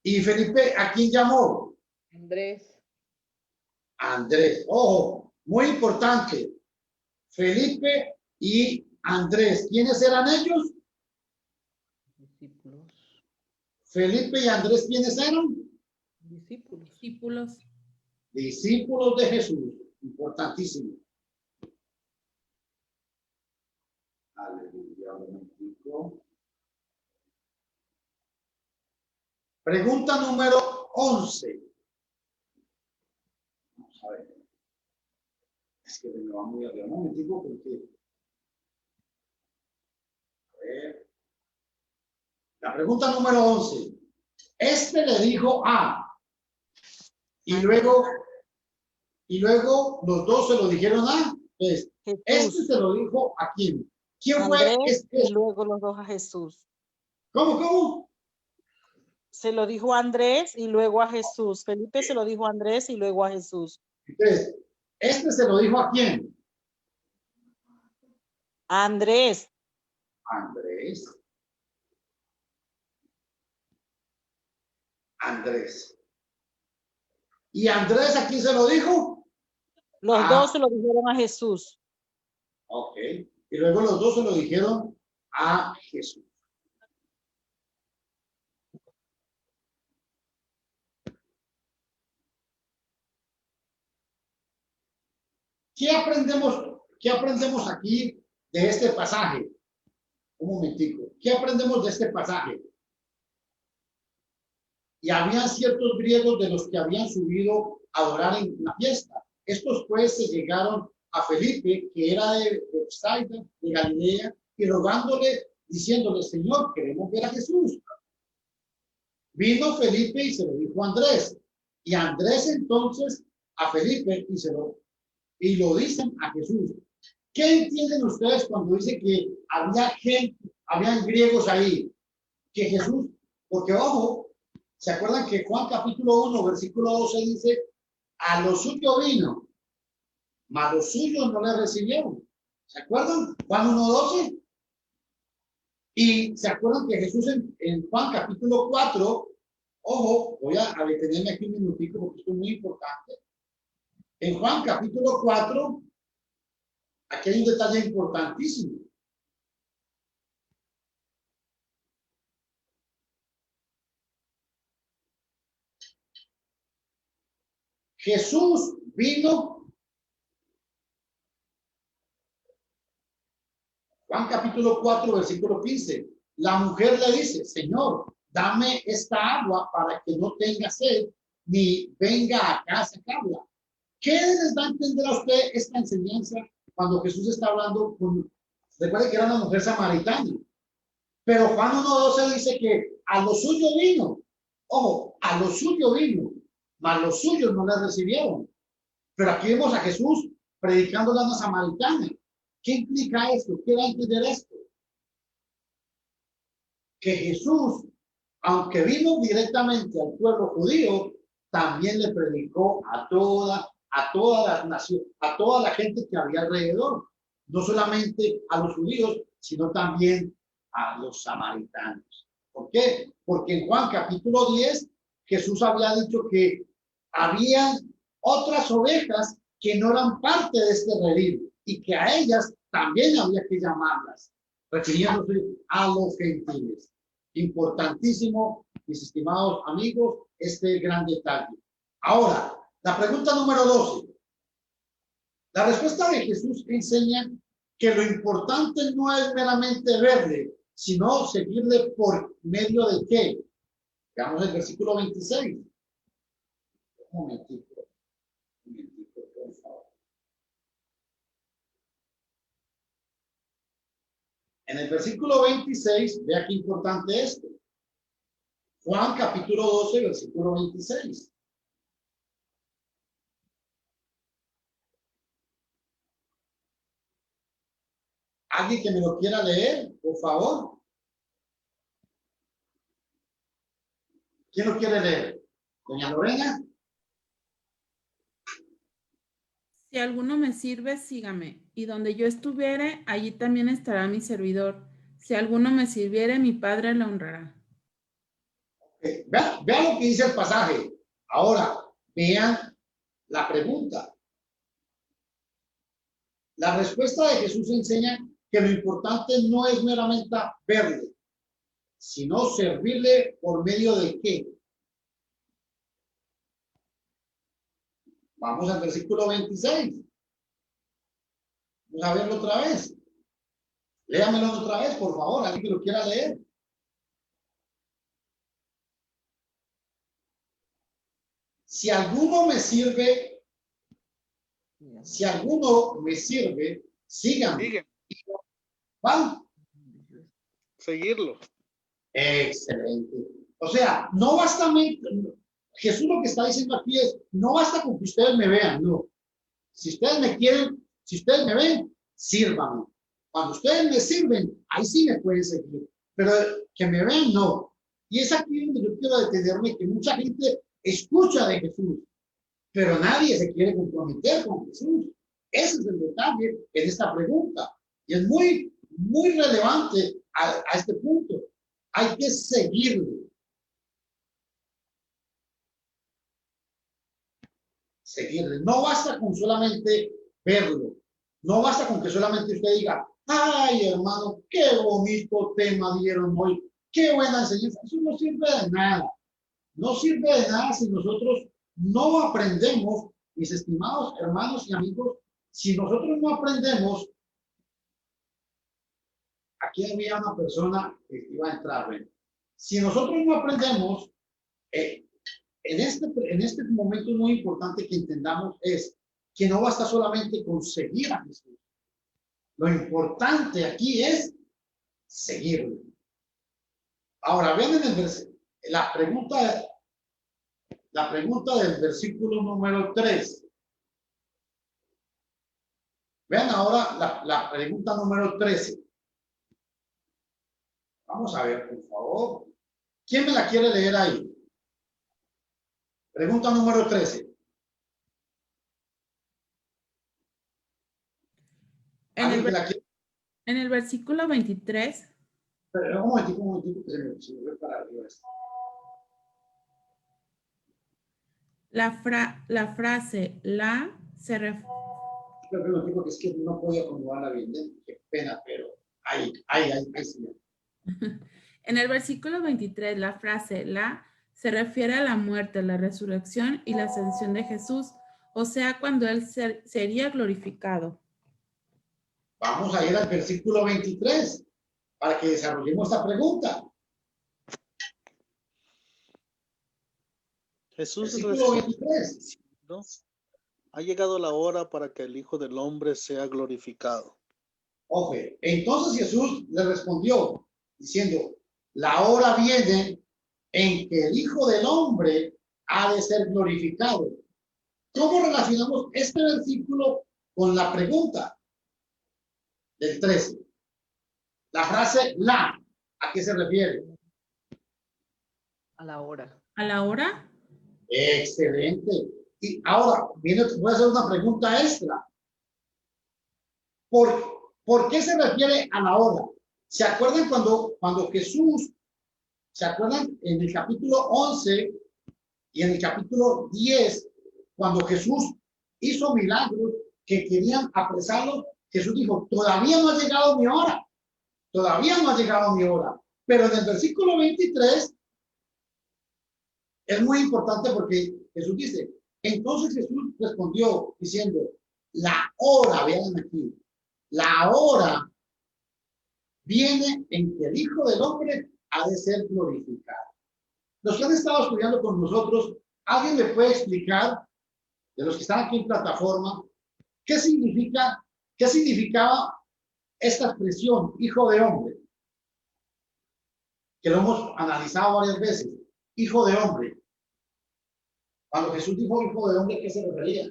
¿Y Felipe a quién llamó? Andrés. Andrés. Ojo, muy importante. Felipe y Andrés. ¿Quiénes eran ellos? Discípulos. Felipe y Andrés, ¿quiénes eran? Discípulos. Discípulos. Discípulos de Jesús. Importantísimo. Aleluya. Un momentico. Pregunta número 11. Vamos a ver. Es que me va muy arriba. Un momentico porque... A ver. La pregunta número 11. Este le dijo a... Y luego los dos se lo dijeron a... Pues, este se lo dijo a quién. ¿Quién fue? Andrés, y luego los dos a Jesús. ¿Cómo? Se lo dijo a Andrés y luego a Jesús. Felipe se lo dijo a Andrés y luego a Jesús. Entonces, ¿este se lo dijo a quién? A Andrés. Andrés. ¿Y Andrés a quién se lo dijo? Los dos se lo dijeron a Jesús. Ok. Y luego los dos se lo dijeron a Jesús. ¿Qué aprendemos aquí de este pasaje? Un momentico. ¿Qué aprendemos de este pasaje? Y había ciertos griegos de los que habían subido a adorar en la fiesta. Estos pues se llegaron a Felipe, que era de Bethsaida, de Galilea, y rogándole, diciéndole, Señor, queremos ver a Jesús. Vino Felipe y se lo dijo a Andrés. Y Andrés entonces a Felipe y lo dicen a Jesús. ¿Qué entienden ustedes cuando dice que habían griegos ahí? Que Jesús, porque ojo, ¿se acuerdan que Juan capítulo 1, versículo 12 dice, a los suyos vino, mas los suyos no le recibieron? ¿Se acuerdan? Juan 1:12. Y se acuerdan que Jesús en Juan capítulo 4, ojo, voy a detenerme aquí un minutito porque esto es muy importante. En Juan capítulo 4, aquí hay un detalle importantísimo. Jesús vino, Juan capítulo 4, versículo 15. La mujer le dice, Señor, dame esta agua para que no tenga sed, ni venga acá a sacarla. ¿Qué les da a entender a usted esta enseñanza cuando Jesús está hablando con... Recuerde que era una mujer samaritana. Pero Juan 1:12 dice que a lo suyo vino. Ojo, a lo suyo vino, mas los suyos no le recibieron. Pero aquí vemos a Jesús predicando a una samaritana. ¿Qué implica esto? ¿Qué da a entender esto? Que Jesús, aunque vino directamente al pueblo judío, también le predicó a toda la nación, a toda la gente que había alrededor. No solamente a los judíos, sino también a los samaritanos. ¿Por qué? Porque en Juan capítulo 10, Jesús había dicho que había otras ovejas que no eran parte de este redil y que a ellas también había que llamarlas, refiriéndose a los gentiles. Importantísimo, mis estimados amigos, este gran detalle. Ahora, la pregunta número 12. La respuesta de Jesús enseña que lo importante no es meramente verle, sino seguirle por medio de qué. Veamos el versículo 26. Un momentito, por favor. En el versículo 26, vea qué importante es esto. Juan capítulo 12, versículo 26. ¿Alguien que me lo quiera leer, por favor? ¿Quién lo quiere leer? ¿Doña Lorena? Si alguno me sirve, sígame, y donde yo estuviere, allí también estará mi servidor. Si alguno me sirviere, mi Padre le honrará. Vea lo que dice el pasaje. Ahora, vean la pregunta. La respuesta de Jesús enseña que lo importante no es meramente verle, sino servirle por medio de qué. Vamos al versículo 26. Vamos a verlo otra vez. Léamelo otra vez, por favor, alguien que lo quiera leer. Si alguno me sirve, síganme. ¿Van? Seguirlo. Excelente. O sea, no basta, Jesús lo que está diciendo aquí es, no basta con que ustedes me vean, no. Si ustedes me quieren, si ustedes me ven, sírvanme. Cuando ustedes me sirven, ahí sí me pueden seguir. Pero que me vean, no. Y es aquí donde yo quiero detenerme, que mucha gente escucha de Jesús, pero nadie se quiere comprometer con Jesús. Ese es el detalle en esta pregunta. Y es muy, muy relevante a este punto. Hay que seguirlo. Seguirle. No basta con solamente verlo. No basta con que solamente usted diga, ay, hermano, qué bonito tema dieron hoy. Qué buena enseñanza. Eso no sirve de nada. No sirve de nada si nosotros no aprendemos, mis estimados hermanos y amigos, si nosotros no aprendemos. Aquí había una persona que iba a entrar. ¿Ven? Si nosotros no aprendemos, en este momento es muy importante que entendamos es que no basta solamente con seguir a Jesús. Lo importante aquí es seguirlo. Ahora, ven en el la pregunta del versículo número 3. Vean ahora la pregunta número 13. Vamos a ver, por favor. ¿Quién me la quiere leer ahí? Pregunta número 13. En el ¿Alguien que la quiere? En el versículo 23, Pero un momentico, que se me ve para arriba esto. la frase la se refiere. Pero un momentico, que es que no podía acomodarla bien. Qué pena, pero ahí sí. En el versículo 23, la frase la se refiere a la muerte, la resurrección y la ascensión de Jesús, o sea, cuando Él sería glorificado. Vamos a ir al versículo 23 para que desarrollemos esta pregunta. Jesús Versículo respondió 23. diciendo, ha llegado la hora para que el Hijo del Hombre sea glorificado. Ok, entonces Jesús le respondió diciendo, la hora viene en que el Hijo del Hombre ha de ser glorificado. ¿Cómo relacionamos este versículo con la pregunta del 13? La frase la, ¿a qué se refiere? A la hora. ¿A la hora? Excelente. Y ahora, voy a hacer una pregunta extra. ¿Por qué se refiere a la hora? ¿Se acuerdan cuando Jesús, se acuerdan en el capítulo 11 y en el capítulo 10, cuando Jesús hizo milagros que querían apresarlo? Jesús dijo, todavía no ha llegado mi hora. Todavía no ha llegado mi hora. Pero en el versículo 23 es muy importante porque Jesús dice, entonces Jesús respondió diciendo, la hora, vean aquí, la hora viene en que el Hijo del Hombre ha de ser glorificado. Los que han estado estudiando con nosotros, ¿alguien me puede explicar, de los que están aquí en plataforma, qué significaba esta expresión, Hijo de Hombre? Que lo hemos analizado varias veces. Hijo de Hombre. Cuando Jesús dijo Hijo de Hombre, ¿qué se refería?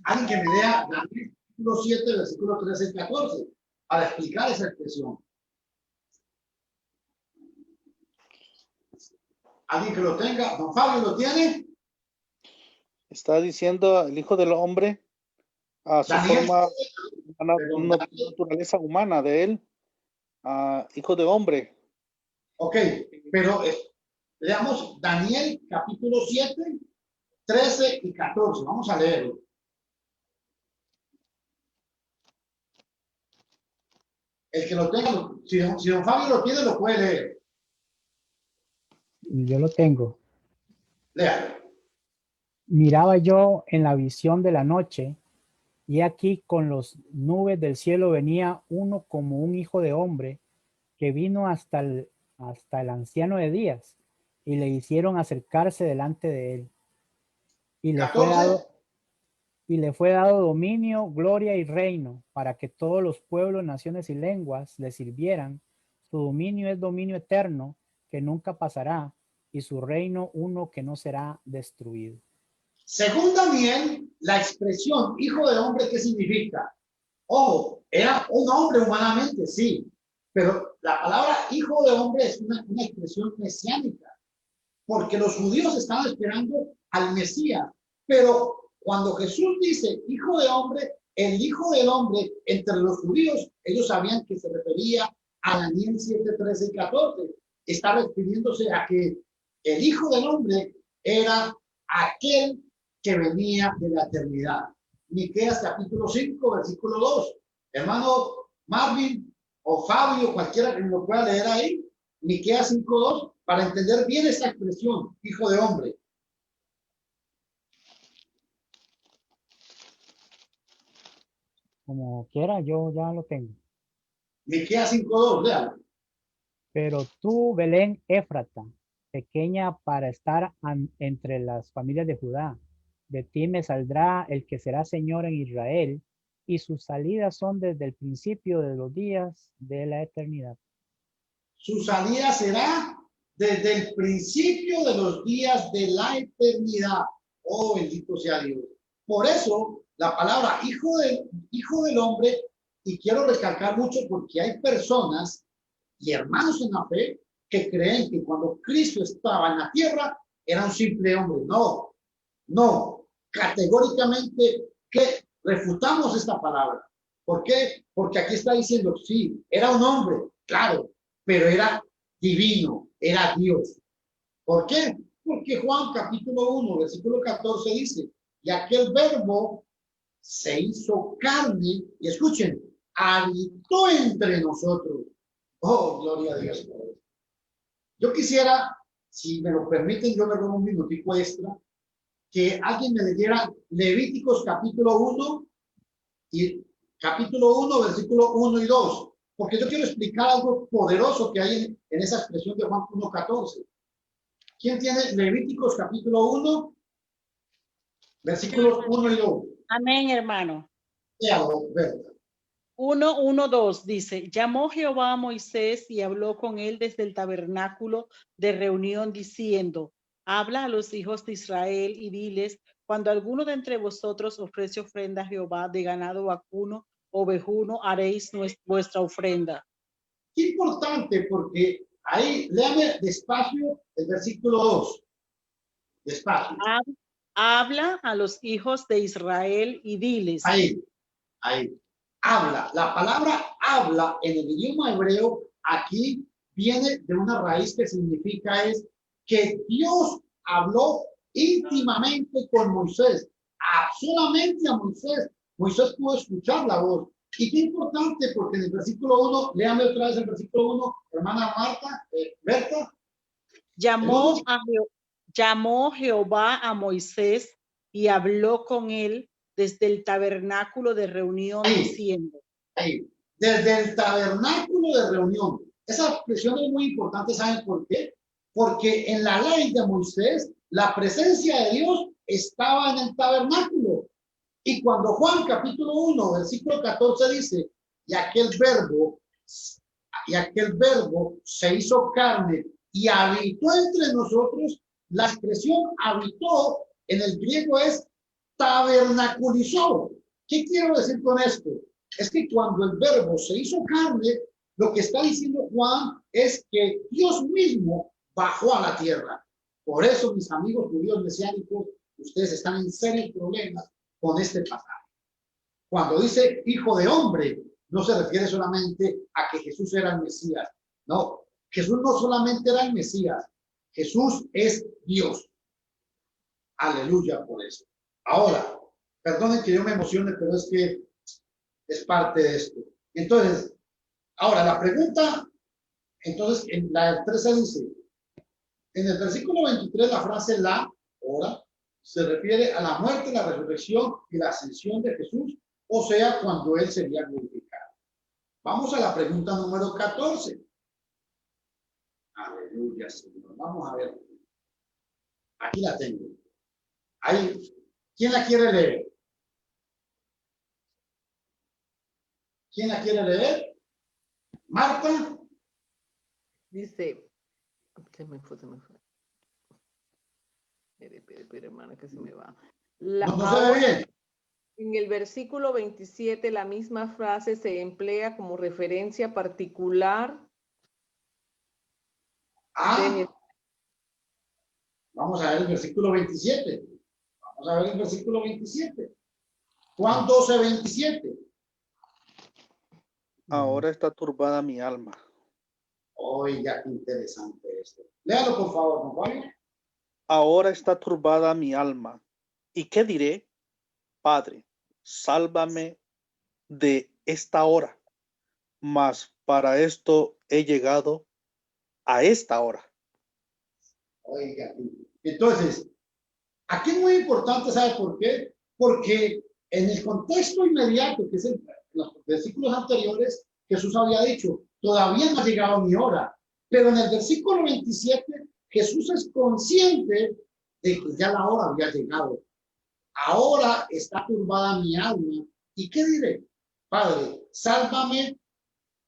Alguien que me lea Daniel capítulo 7, versículo 13 y 14, para explicar esa expresión. ¿Alguien que lo tenga? ¿Don Fabio lo tiene? Está diciendo el Hijo del Hombre a su Daniel, forma, perdón, naturaleza humana de él, Hijo de Hombre. ok, pero leamos Daniel capítulo 7, 13 y 14. Vamos a leerlo. El que lo tenga, si don Fabio lo tiene, lo puede leer. Yo lo tengo. Léalo. Miraba yo en la visión de la noche, y aquí con las nubes del cielo venía uno como un hijo de hombre, que vino hasta el anciano de días, y le hicieron acercarse delante de él. Y le fue dado dominio, gloria y reino, para que todos los pueblos, naciones y lenguas le sirvieran. Su dominio es dominio eterno, que nunca pasará, y su reino uno que no será destruido. Según Daniel, la expresión Hijo de Hombre, ¿qué significa? Ojo, era un hombre humanamente, sí, pero la palabra Hijo de Hombre es una expresión mesiánica, porque los judíos estaban esperando al Mesías, pero cuando Jesús dice Hijo de Hombre, el Hijo del Hombre, entre los judíos, ellos sabían que se refería a Daniel 7, 13 y 14. Está refiriéndose a que el Hijo del Hombre era aquel que venía de la eternidad. Miqueas capítulo 5, versículo 2. Hermano Marvin o Fabio, cualquiera que me lo pueda leer ahí, Miqueas 5, 2, para entender bien esta expresión, Hijo de Hombre. Como quiera, yo ya lo tengo. Miqueas 5, 2, léalo. Pero tú, Belén Éfrata, pequeña para estar entre las familias de Judá, de ti me saldrá el que será Señor en Israel, y sus salidas son desde el principio de los días de la eternidad. Su salida será desde el principio de los días de la eternidad. Oh, bendito sea Dios. Por eso, la palabra hijo del hombre, y quiero recalcar mucho porque hay personas y hermanos en la fe que creen que cuando Cristo estaba en la tierra era un simple hombre. No, categóricamente que refutamos esta palabra. ¿Por qué? Porque aquí está diciendo, sí, era un hombre, claro, pero era divino, era Dios. ¿Por qué? Porque Juan capítulo 1, versículo 14 dice, y aquel verbo se hizo carne, y escuchen, habitó entre nosotros. Oh, gloria a Dios. Yo quisiera, si me lo permiten, yo me robo un minutico extra, que alguien me leyera Levíticos capítulo 1 y capítulo 1, versículo 1 y 2, porque yo quiero explicar algo poderoso que hay en esa expresión de Juan 1:14. ¿Quién tiene Levíticos capítulo 1, versículos 1 y 2? Amén, hermano. Léalo, Berta. 1:1-2 dice, llamó Jehová a Moisés y habló con él desde el tabernáculo de reunión diciendo, habla a los hijos de Israel y diles, cuando alguno de entre vosotros ofrece ofrenda a Jehová de ganado vacuno o ovejuno, haréis vuestra ofrenda. Qué importante, porque ahí, léame despacio el versículo 2. Despacio. Habla a los hijos de Israel y diles. Ahí. Habla. La palabra habla en el idioma hebreo aquí viene de una raíz que significa es que Dios habló íntimamente con Moisés. Solamente a Moisés. Moisés pudo escuchar la voz. Y qué importante, porque en el versículo 1, léame otra vez el versículo 1, hermana Marta, Berta. Llamó Jehová a Moisés y habló con él desde el tabernáculo de reunión diciendo. Desde el tabernáculo de reunión. Esa expresión es muy importante, ¿saben por qué? Porque en la ley de Moisés, la presencia de Dios estaba en el tabernáculo. Y cuando Juan capítulo 1, versículo 14 dice, y aquel verbo se hizo carne y habitó entre nosotros, la expresión habitó en el griego es tabernaculizó. ¿Qué quiero decir con esto? Es que cuando el verbo se hizo carne, lo que está diciendo Juan es que Dios mismo bajó a la tierra. Por eso, mis amigos judíos mesiánicos, ustedes están en serios problemas con este pasaje. Cuando dice hijo de hombre, no se refiere solamente a que Jesús era el Mesías. No, Jesús no solamente era el Mesías, Jesús es Dios. Aleluya por eso. Ahora, perdonen que yo me emocione, pero es que es parte de esto. Entonces, ahora la pregunta, entonces en la 13 dice, en el versículo 23 la frase la, hora, se refiere a la muerte, la resurrección y la ascensión de Jesús, o sea, cuando Él sería glorificado. Vamos a la pregunta número 14. Aleluya, Señor. Vamos a ver. Aquí la tengo. Ahí. ¿Quién la quiere leer? ¿Quién la quiere leer? Marta. Dice, se me fue. Espera, hermana, que se me va. No se ve bien. En el versículo 27, la misma frase se emplea como referencia particular. Vamos a ver el versículo 27. Vamos a ver el versículo 27. Juan 12:27. Ahora está turbada mi alma. Oiga, qué interesante esto. Léalo, por favor, ¿no vale? Ahora está turbada mi alma. ¿Y qué diré? Padre, sálvame de esta hora. Mas para esto he llegado a esta hora. Oiga, entonces, aquí es muy importante, ¿sabe por qué? Porque en el contexto inmediato, que es en los versículos anteriores, Jesús había dicho, todavía no ha llegado mi hora. Pero en el versículo 27, Jesús es consciente de que ya la hora había llegado. Ahora está turbada mi alma. ¿Y qué diré? Padre, sálvame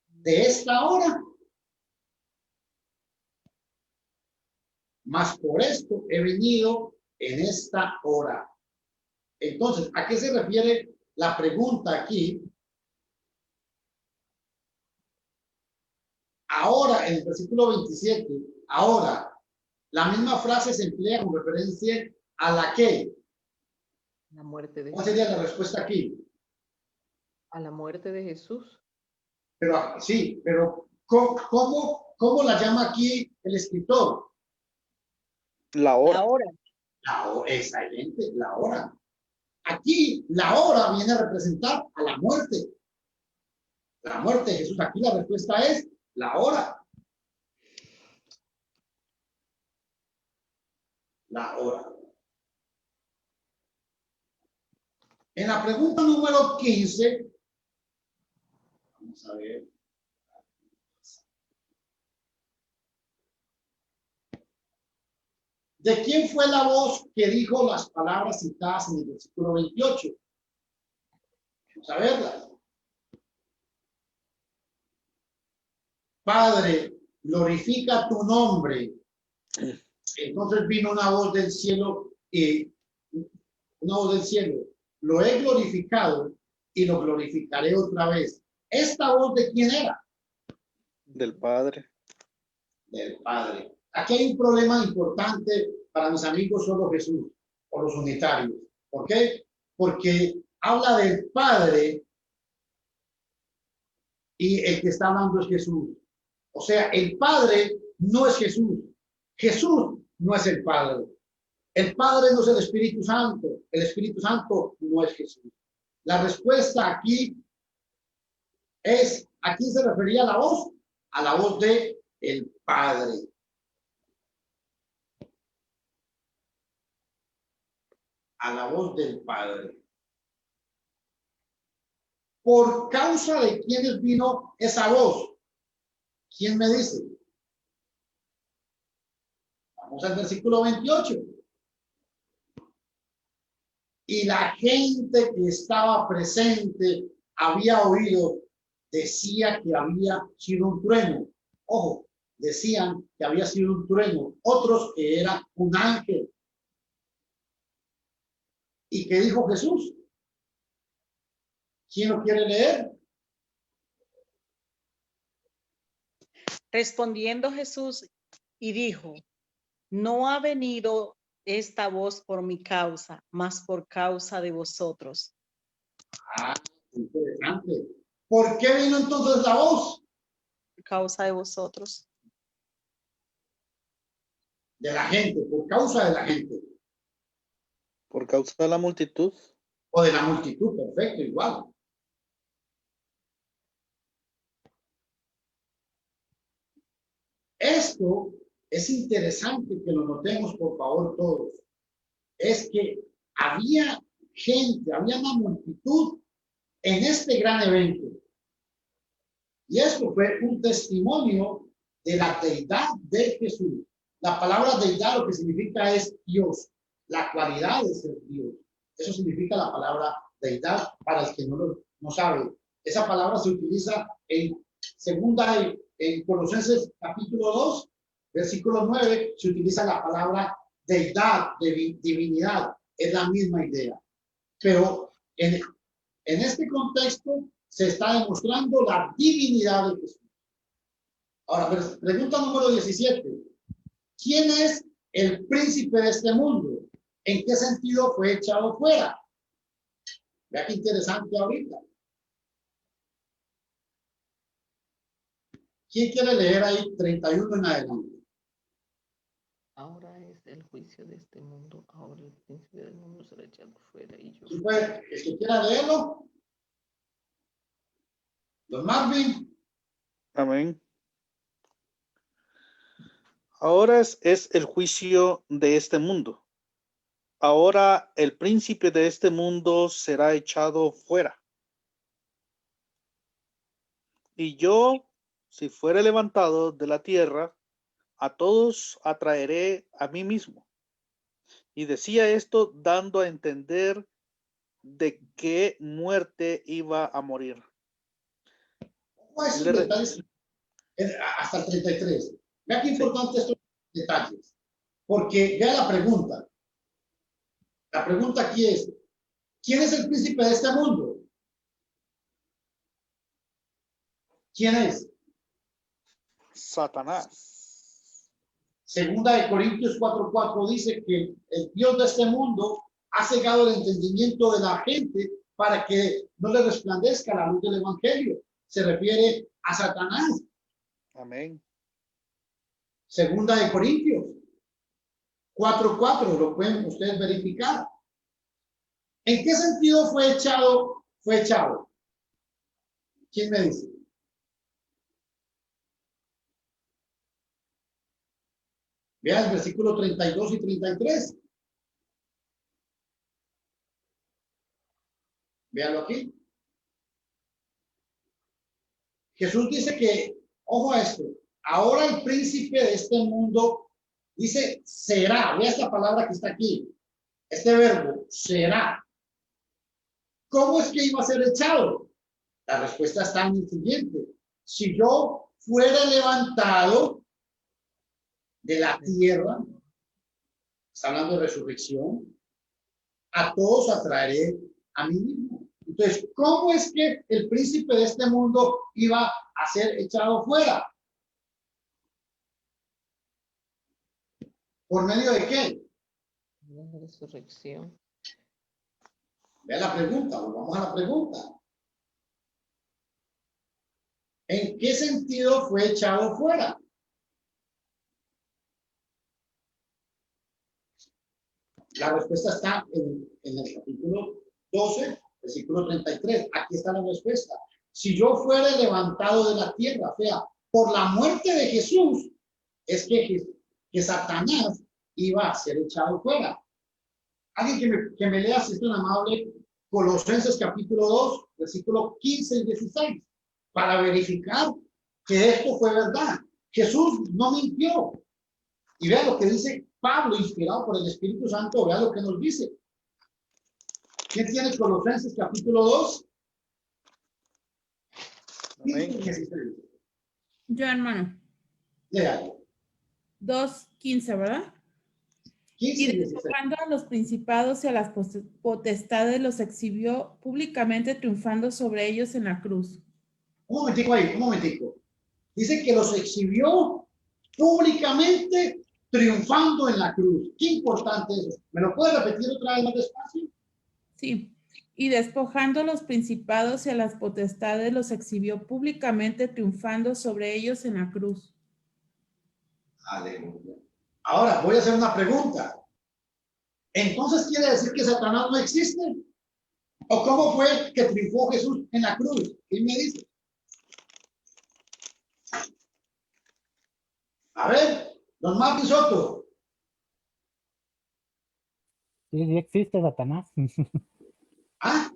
de esta hora. Mas por esto he venido en esta hora. Entonces, ¿a qué se refiere la pregunta aquí? Ahora, en el versículo 27, ahora, la misma frase se emplea con referencia a la que. La muerte de ¿Cuál sería la respuesta aquí? A la muerte de Jesús. Pero sí, pero ¿cómo la llama aquí el escritor? La hora. La hora. La hora, excelente, la hora. Aquí la hora viene a representar a la muerte. La muerte de Jesús. Aquí la respuesta es la hora. La hora. En la pregunta número 15, vamos a ver. ¿De quién fue la voz que dijo las palabras citadas en el versículo 28? Vamos a verlas. Padre, glorifica tu nombre. Entonces vino una voz del cielo Lo he glorificado y lo glorificaré otra vez. ¿Esta voz de quién era? Del Padre. Del Padre. Aquí hay un problema importante para mis amigos solo Jesús o los unitarios. ¿Por qué? Porque habla del Padre y el que está hablando es Jesús. O sea, el Padre no es Jesús. Jesús no es el Padre. El Padre no es el Espíritu Santo. El Espíritu Santo no es Jesús. La respuesta aquí es, ¿a quién se refería la voz? A la voz de el Padre. A la voz del Padre. ¿Por causa de quiénes vino esa voz? ¿Quién me dice? Vamos al versículo 28. Y la gente que estaba presente había oído, decía que había sido un trueno. Ojo, decían que había sido un trueno. Otros que era un ángel. ¿Y qué dijo Jesús? ¿Quién lo quiere leer? Respondiendo Jesús y dijo, no ha venido esta voz por mi causa, mas por causa de vosotros. Ah, interesante. ¿Por qué vino entonces la voz? Por causa de vosotros. De la gente, por causa de la gente. Por causa de la multitud. O de la multitud, perfecto, igual. Esto es interesante que lo notemos, por favor, todos. Es que había gente, había una multitud en este gran evento. Y esto fue un testimonio de la deidad de Jesús. La palabra deidad lo que significa es Dios, la cualidad de ser Dios. Eso significa la palabra deidad para el que no sabe. Esa palabra se utiliza en en Colosenses capítulo 2, versículo 9, se utiliza la palabra deidad, divinidad. Es la misma idea. Pero en este contexto se está demostrando la divinidad de Jesús. Ahora, pregunta número 17. ¿Quién es el príncipe de este mundo? ¿En qué sentido fue echado fuera? Vea qué interesante ahorita. ¿Quién quiere leer ahí 31 en adelante? Ahora es el juicio de este mundo. Ahora el príncipe del mundo será echado fuera. Y yo. ¿Quién puede? ¿El que quiera leerlo? Don Marvin. Amén. Ahora es el juicio de este mundo. Ahora el príncipe de este mundo será echado fuera. Y yo, si fuere levantado de la tierra, a todos atraeré a mí mismo. Y decía esto dando a entender de qué muerte iba a morir. Hasta el 33. Vea qué importante estos detalles. Porque vea la pregunta. La pregunta aquí es, ¿quién es el príncipe de este mundo? ¿Quién es? Satanás. Segunda de Corintios 4:4 dice que el Dios de este mundo ha cegado el entendimiento de la gente para que no le resplandezca la luz del evangelio. Se refiere a Satanás. Amén. Segunda de Corintios 4:4, lo pueden ustedes verificar. ¿En qué sentido fue echado? Fue echado. ¿Quién me dice? Vean el versículo 32 y 33. Véanlo aquí. Jesús dice que, ojo a esto, ahora el príncipe de este mundo, dice, será. Vea esta palabra que está aquí. Este verbo, será. ¿Cómo es que iba a ser echado? La respuesta está en el siguiente. Si yo fuera levantado de la tierra, está hablando de resurrección, a todos atraeré a mí mismo. Entonces, ¿cómo es que el príncipe de este mundo iba a ser echado fuera? ¿Por medio de qué? La resurrección. Vea la pregunta, volvamos a la pregunta. ¿En qué sentido fue echado fuera? La respuesta está en el capítulo 12, versículo 33. Aquí está la respuesta. Si yo fuera levantado de la tierra, o sea, por la muerte de Jesús, es que Satanás iba a ser echado fuera. Alguien que me lea, si es tan amable, Colosenses capítulo 2, versículo 15 y 16, para verificar que esto fue verdad. Jesús no mintió. Y vea lo que dice Pablo, inspirado por el Espíritu Santo, vea lo que nos dice. ¿Quién tiene Colosenses capítulo 2? Amén. Yo, hermano. Léalo. 2:15, ¿verdad? 15 Y y 16. despojando a los principados y a las potestades los exhibió públicamente, triunfando sobre ellos en la cruz. Un momentico ahí, un momentico. Dice que los exhibió públicamente, triunfando en la cruz. Qué importante eso. ¿Me lo puede repetir otra vez más despacio? Sí. Y despojando a los principados y a las potestades los exhibió públicamente, triunfando sobre ellos en la cruz. Aleluya. Ahora voy a hacer una pregunta. ¿Entonces quiere decir que Satanás no existe? ¿O cómo fue que triunfó Jesús en la cruz? ¿Quién me dice? A ver, don Martín Soto. Sí, sí existe Satanás. ¿Ah?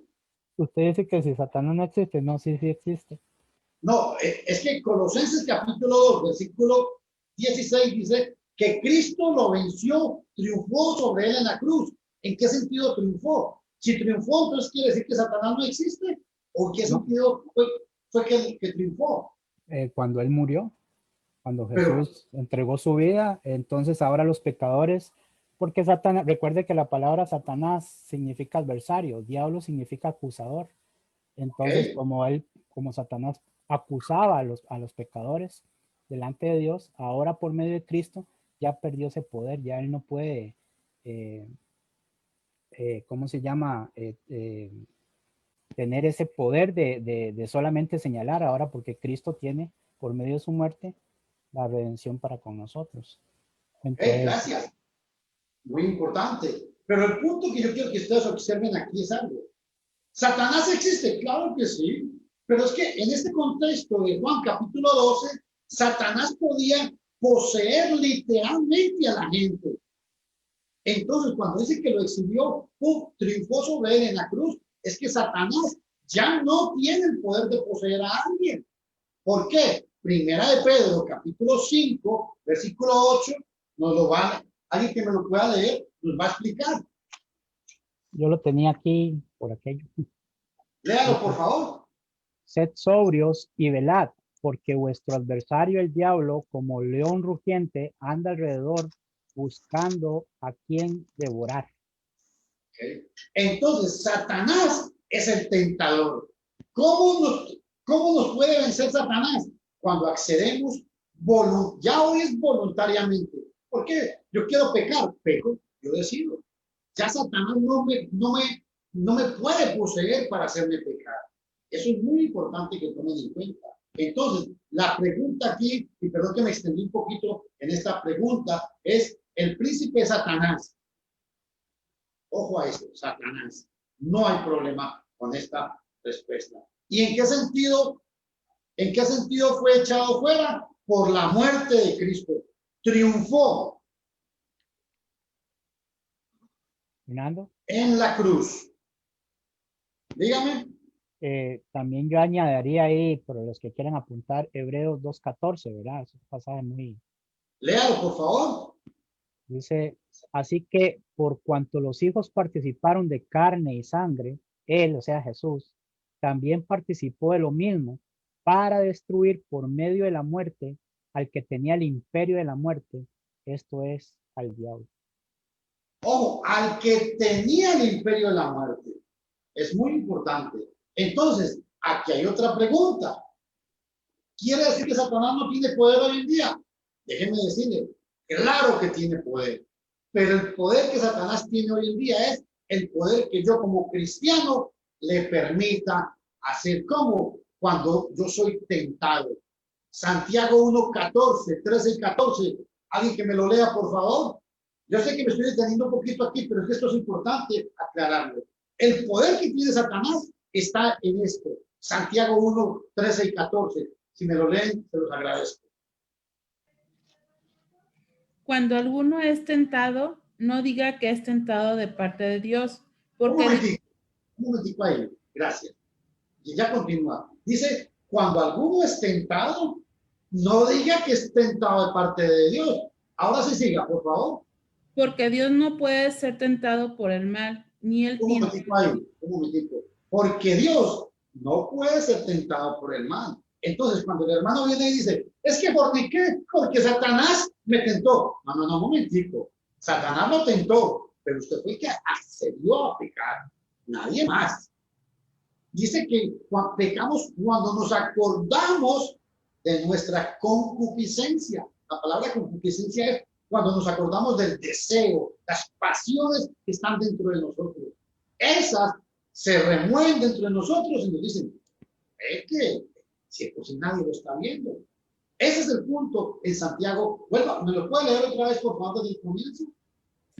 Usted dice que si Satanás no existe, no, sí, sí existe. No, es que Colosenses capítulo 2, versículo 16 dice que Cristo lo venció, triunfó sobre él en la cruz. ¿En qué sentido triunfó? Si triunfó, entonces quiere decir que Satanás no existe. ¿O en qué sentido fue que triunfó? Cuando él murió, cuando Pero- Jesús entregó su vida, entonces ahora los pecadores, porque Satanás, recuerde que la palabra Satanás significa adversario, diablo significa acusador. Entonces, Ok. como Satanás acusaba a los pecadores delante de Dios, ahora por medio de Cristo ya perdió ese poder, ya él no puede, ¿cómo se llama? Tener ese poder de solamente señalar ahora, porque Cristo tiene por medio de su muerte la redención para con nosotros. Entonces, Gracias. Muy importante. Pero el punto que yo quiero que ustedes observen aquí es algo. ¿Satanás existe? Claro que sí. Pero es que en este contexto de Juan capítulo 12, Satanás podía poseer literalmente a la gente. Entonces, cuando dice que lo exhibió, triunfó sobre él en la cruz, es que Satanás ya no tiene el poder de poseer a alguien. ¿Por qué? Primera de Pedro, capítulo 5, versículo 8, nos lo va, alguien que me lo pueda leer, nos va a explicar. yo lo tenía aquí por aquello. Léalo, por favor. Sed sobrios y velad, porque vuestro adversario el diablo, como león rugiente, anda alrededor buscando a quien devorar. Okay. Entonces, Satanás es el tentador. ¿Cómo nos puede vencer Satanás? Cuando accedemos, ya hoy es voluntariamente. ¿Por qué? Yo quiero pecar, peco, yo decido. Ya Satanás no me no me puede poseer para hacerme pecar. Eso es muy importante que tomen en cuenta. Entonces, la pregunta aquí, y perdón que me extendí un poquito en esta pregunta, es el príncipe Satanás. Ojo a esto, Satanás. No hay problema con esta respuesta. ¿Y en qué sentido fue echado fuera? Por la muerte de Cristo. Triunfó Fernando, en la cruz. Dígame. también yo añadiría ahí, por los que quieran apuntar, Hebreos 2:14, ¿verdad? Es un pasaje muy... Léalo, por favor. Dice, así que por cuanto los hijos participaron de carne y sangre, él, o sea, Jesús, también participó de lo mismo para destruir por medio de la muerte al que tenía el imperio de la muerte, esto es, al diablo. Ojo, al que tenía el imperio de la muerte. Es muy importante. Entonces, aquí hay otra pregunta. ¿Quiere decir que Satanás no tiene poder hoy en día? Déjenme decirle, claro que tiene poder. Pero el poder que Satanás tiene hoy en día es el poder que yo como cristiano le permita hacer. ¿Cómo? Cuando yo soy tentado. Santiago 1:14, 13 y 14. ¿Alguien que me lo lea, por favor? Yo sé que me estoy deteniendo un poquito aquí, pero es que esto es importante aclararlo. El poder que tiene Satanás está en esto. Santiago 1, 13 y 14. Si me lo leen, se los agradezco. Cuando alguno es tentado, no diga que es tentado de parte de Dios, Un porque momentico ahí. Gracias. Y ya continúa. Dice, cuando alguno es tentado, no diga que es tentado de parte de Dios. Ahora sí siga, por favor. porque Dios no puede ser tentado por el mal, ni él Un tiene. momentico ahí, un momentico. Porque Dios no puede ser tentado por el mal. Entonces, cuando el hermano viene y dice, es que forniqué porque Satanás me tentó. No, un momentico. Satanás lo tentó, pero usted fue el que accedió a pecar. Nadie más. Dice que pecamos cuando nos acordamos de nuestra concupiscencia. La palabra concupiscencia es cuando nos acordamos del deseo, las pasiones que están dentro de nosotros. Esas se remueven dentro de nosotros y nos dicen, es que si pues nadie lo está viendo. Ese es el punto en Santiago. Bueno, ¿me lo puede leer otra vez, por favor, desde el comienzo?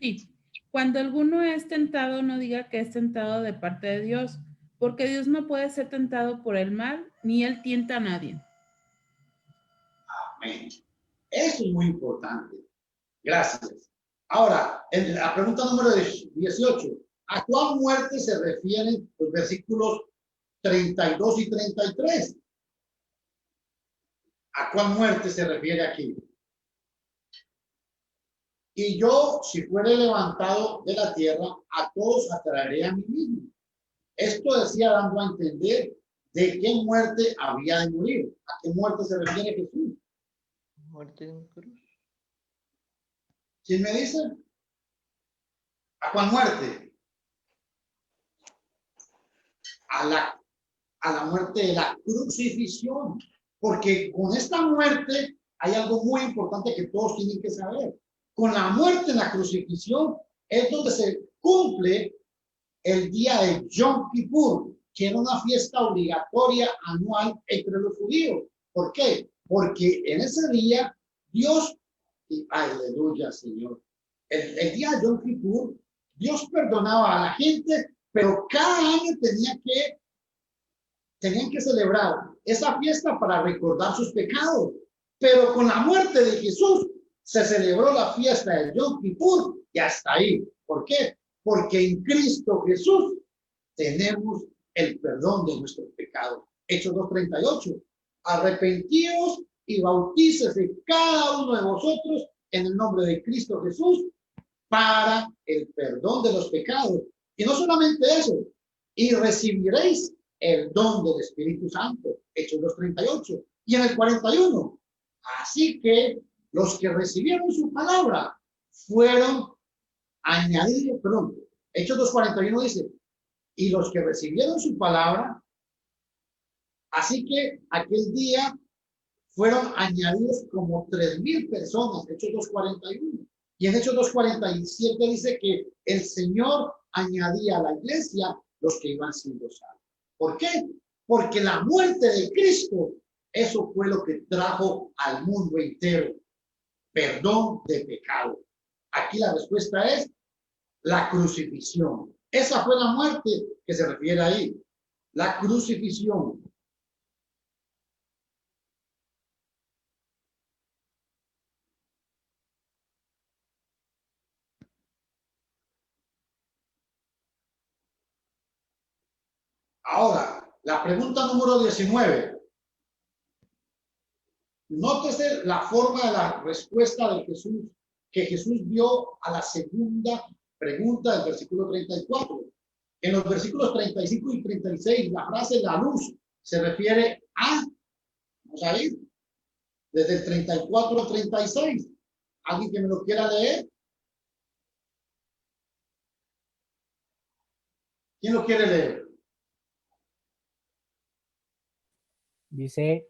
Sí. Cuando alguno es tentado, no diga que es tentado de parte de Dios, porque Dios no puede ser tentado por el mal, ni él tienta a nadie. Amén. Eso es muy importante. Gracias. Ahora, en la pregunta número 18, ¿a cuál muerte se refieren los versículos 32 y 33? ¿A cuál muerte se refiere aquí? Y yo, si fuere levantado de la tierra, a todos atraeré a mí mismo. Esto decía dando a entender de qué muerte había de morir. ¿A qué muerte se refiere Jesús? Muerte en cruz. ¿Quién me dice? ¿A cuál muerte? A la muerte de la crucifixión. Porque con esta muerte hay algo muy importante que todos tienen que saber. Con la muerte en la crucifixión es donde se cumple el día de Yom Kippur, que era una fiesta obligatoria anual entre los judíos. ¿Por qué? Porque en ese día Dios, y aleluya, Señor, el día de Yom Kippur, Dios perdonaba a la gente, pero cada año tenían que celebrar esa fiesta para recordar sus pecados. Pero con la muerte de Jesús se celebró la fiesta de Yom Kippur y hasta ahí. ¿Por qué? Porque en Cristo Jesús tenemos el perdón de nuestros pecados. Hechos 2:38. Arrepentíos y bautícese cada uno de vosotros en el nombre de Cristo Jesús para el perdón de los pecados. Y no solamente eso, y recibiréis el don del Espíritu Santo. Hechos 2:38. Y en el 41. Así que los que recibieron su palabra fueron añadidos, perdón, Hechos 2:41 dice, y los que recibieron su palabra, así que aquel día fueron añadidos como 3,000 personas, Hechos 2:41. Y en Hechos 2:47 dice que el Señor añadía a la iglesia los que iban siendo salvos. ¿Por qué? Porque la muerte de Cristo, eso fue lo que trajo al mundo entero perdón de pecado. Aquí la respuesta es la crucifixión. Esa fue la muerte que se refiere ahí. La crucifixión. Ahora, la pregunta número 19. Nótese la forma de la respuesta de Jesús, que Jesús dio a la segunda pregunta del versículo 34. En los versículos 35 y 36, la frase la luz se refiere a, vamos a ir, desde el 34 al 36. ¿Alguien que me lo quiera leer? ¿Quién lo quiere leer? Dice,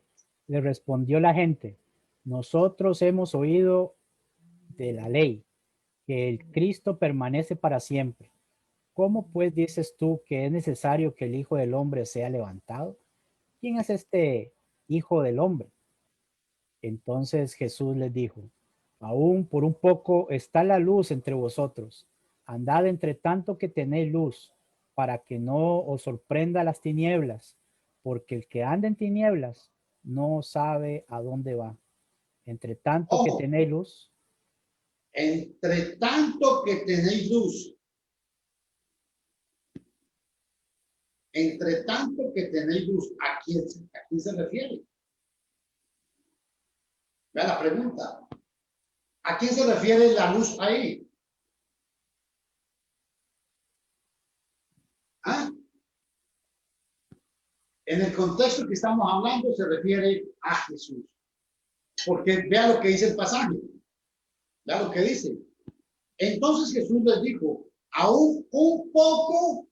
le respondió la gente, nosotros hemos oído de la ley, que el Cristo permanece para siempre. ¿Cómo pues dices tú que es necesario que el Hijo del Hombre sea levantado? ¿Quién es este Hijo del Hombre? Entonces Jesús les dijo, aún por un poco está la luz entre vosotros. Andad entre tanto que tenéis luz, para que no os sorprenda las tinieblas, porque el que anda en tinieblas no sabe a dónde va. Entre tanto que tenéis luz. Entre tanto que tenéis luz. Entre tanto que tenéis luz. ¿A quién se refiere? Vea la pregunta. ¿A quién se refiere la luz ahí? ¿Ah? En el contexto que estamos hablando se refiere a Jesús. Porque vea lo que dice el pasaje. Vea lo que dice. Entonces Jesús les dijo, aún un poco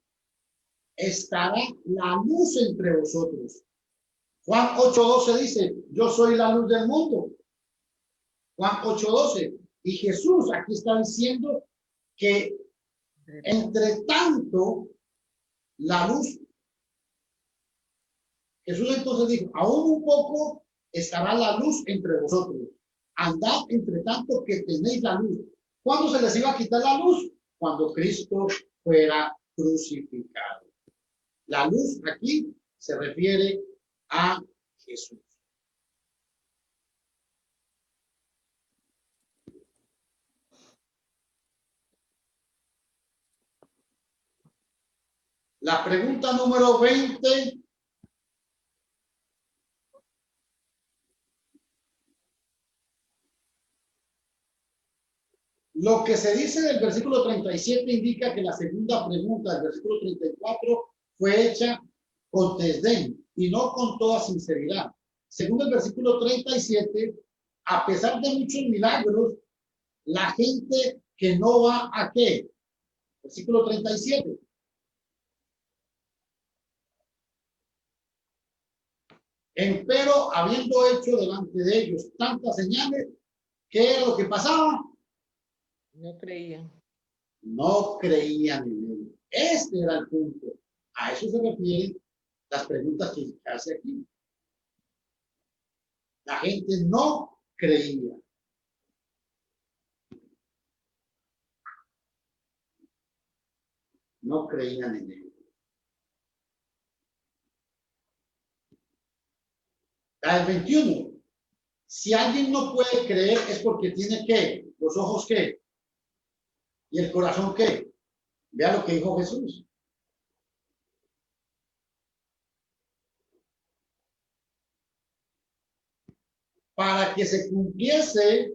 estará la luz entre vosotros. Juan 8:12 dice, yo soy la luz del mundo. Juan 8:12. Y Jesús aquí está diciendo que entre tanto la luz, Jesús entonces dijo, aún un poco estará la luz entre vosotros. Andad entre tanto que tenéis la luz. ¿Cuándo se les iba a quitar la luz? Cuando Cristo fuera crucificado. La luz aquí se refiere a Jesús. La pregunta número 20. Lo que se dice del versículo 37 indica que la segunda pregunta del versículo 34 fue hecha con desdén y no con toda sinceridad. Según el versículo 37, a pesar de muchos milagros, la gente que no va a qué? Versículo 37. Empero, habiendo hecho delante de ellos tantas señales, ¿qué era lo que pasaba? No creían. No creían en él. Este era el punto. A eso se refieren las preguntas que hace aquí. La gente no creía. No creían en él. La del 21. Si alguien no puede creer es porque tiene ¿qué? Los ojos ¿qué? ¿Y el corazón qué? Vea lo que dijo Jesús. Para que se cumpliese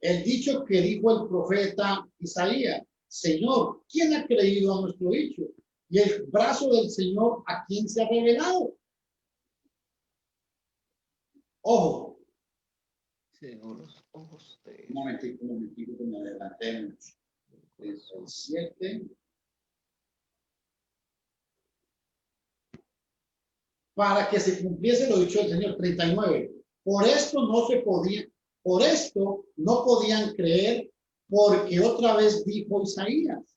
el dicho que dijo el profeta Isaías. Señor, ¿quién ha creído a nuestro dicho? Y el brazo del Señor, ¿a quién se ha revelado? Ojo. Según los ojos de... Un momentito que me adelantemos. 7. Para que se cumpliese lo dicho del Señor. 39. Por esto no podían creer, porque otra vez dijo Isaías.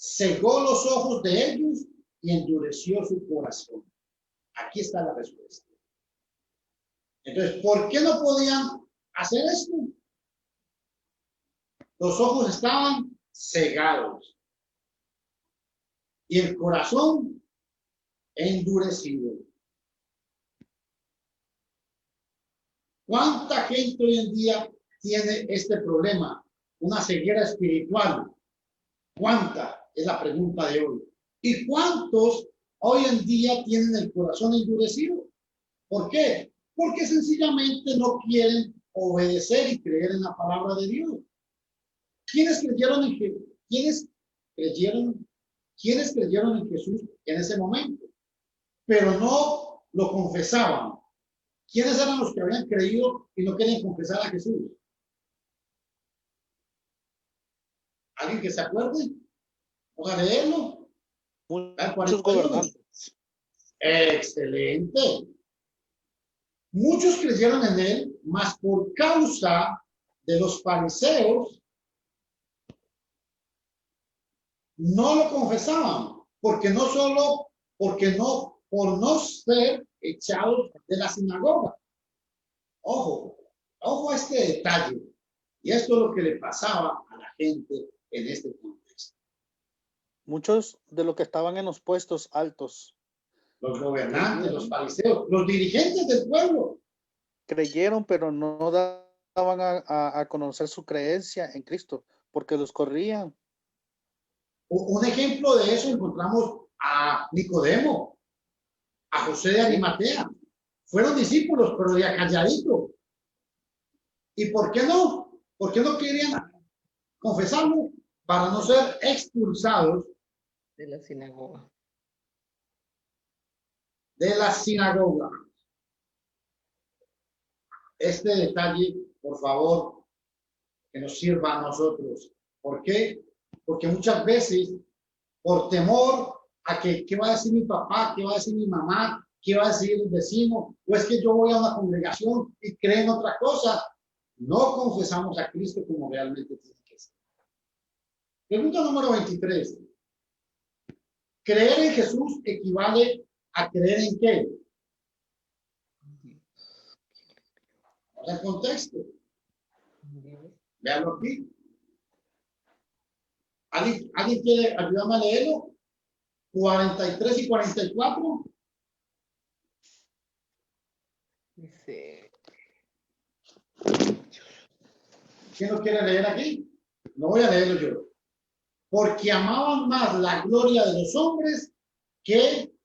cegó los ojos de ellos y endureció su corazón. Aquí está la respuesta. Entonces, ¿por qué no podían hacer esto? Los ojos estaban cegados y el corazón endurecido. ¿Cuánta gente hoy en día tiene este problema? Una ceguera espiritual. ¿Cuánta? Es la pregunta de hoy. ¿Y cuántos hoy en día tienen el corazón endurecido? ¿Por qué? Porque sencillamente no quieren obedecer y creer en la palabra de Dios. ¿Quiénes creyeron en Jesús en ese momento? Pero no lo confesaban. ¿Quiénes eran los que habían creído y no querían confesar a Jesús? ¿Alguien que se acuerde? Vamos a leerlo. Muchos gobernantes. Excelente. Muchos creyeron en él, mas por causa de los fariseos no lo confesaban, por no ser echados de la sinagoga. Ojo a este detalle. Y esto es lo que le pasaba a la gente en este contexto. Muchos de los que estaban en los puestos altos. Los gobernantes, los fariseos, los dirigentes del pueblo. Creyeron, pero no daban a conocer su creencia en Cristo, porque los corrían. Un ejemplo de eso encontramos a Nicodemo, a José de Arimatea. Fueron discípulos, pero ya calladitos. ¿Y por qué no? ¿Por qué no querían confesarlo? Para no ser expulsados de la sinagoga. De la sinagoga. Este detalle, por favor, que nos sirva a nosotros. ¿Por qué? Porque muchas veces, por temor a que, ¿qué va a decir mi papá? ¿Qué va a decir mi mamá? ¿Qué va a decir el vecino? O es que yo voy a una congregación y creen otra cosa. No confesamos a Cristo como realmente tiene que ser. Pregunta número 23. ¿Creer en Jesús equivale a creer en qué? Vamos al contexto. Veanlo aquí. ¿Alguien quiere ayudarme a leerlo? 43 y 44. Dice. ¿Quién lo quiere leer aquí? No voy a leerlo yo. Porque amaban más la gloria de los hombres que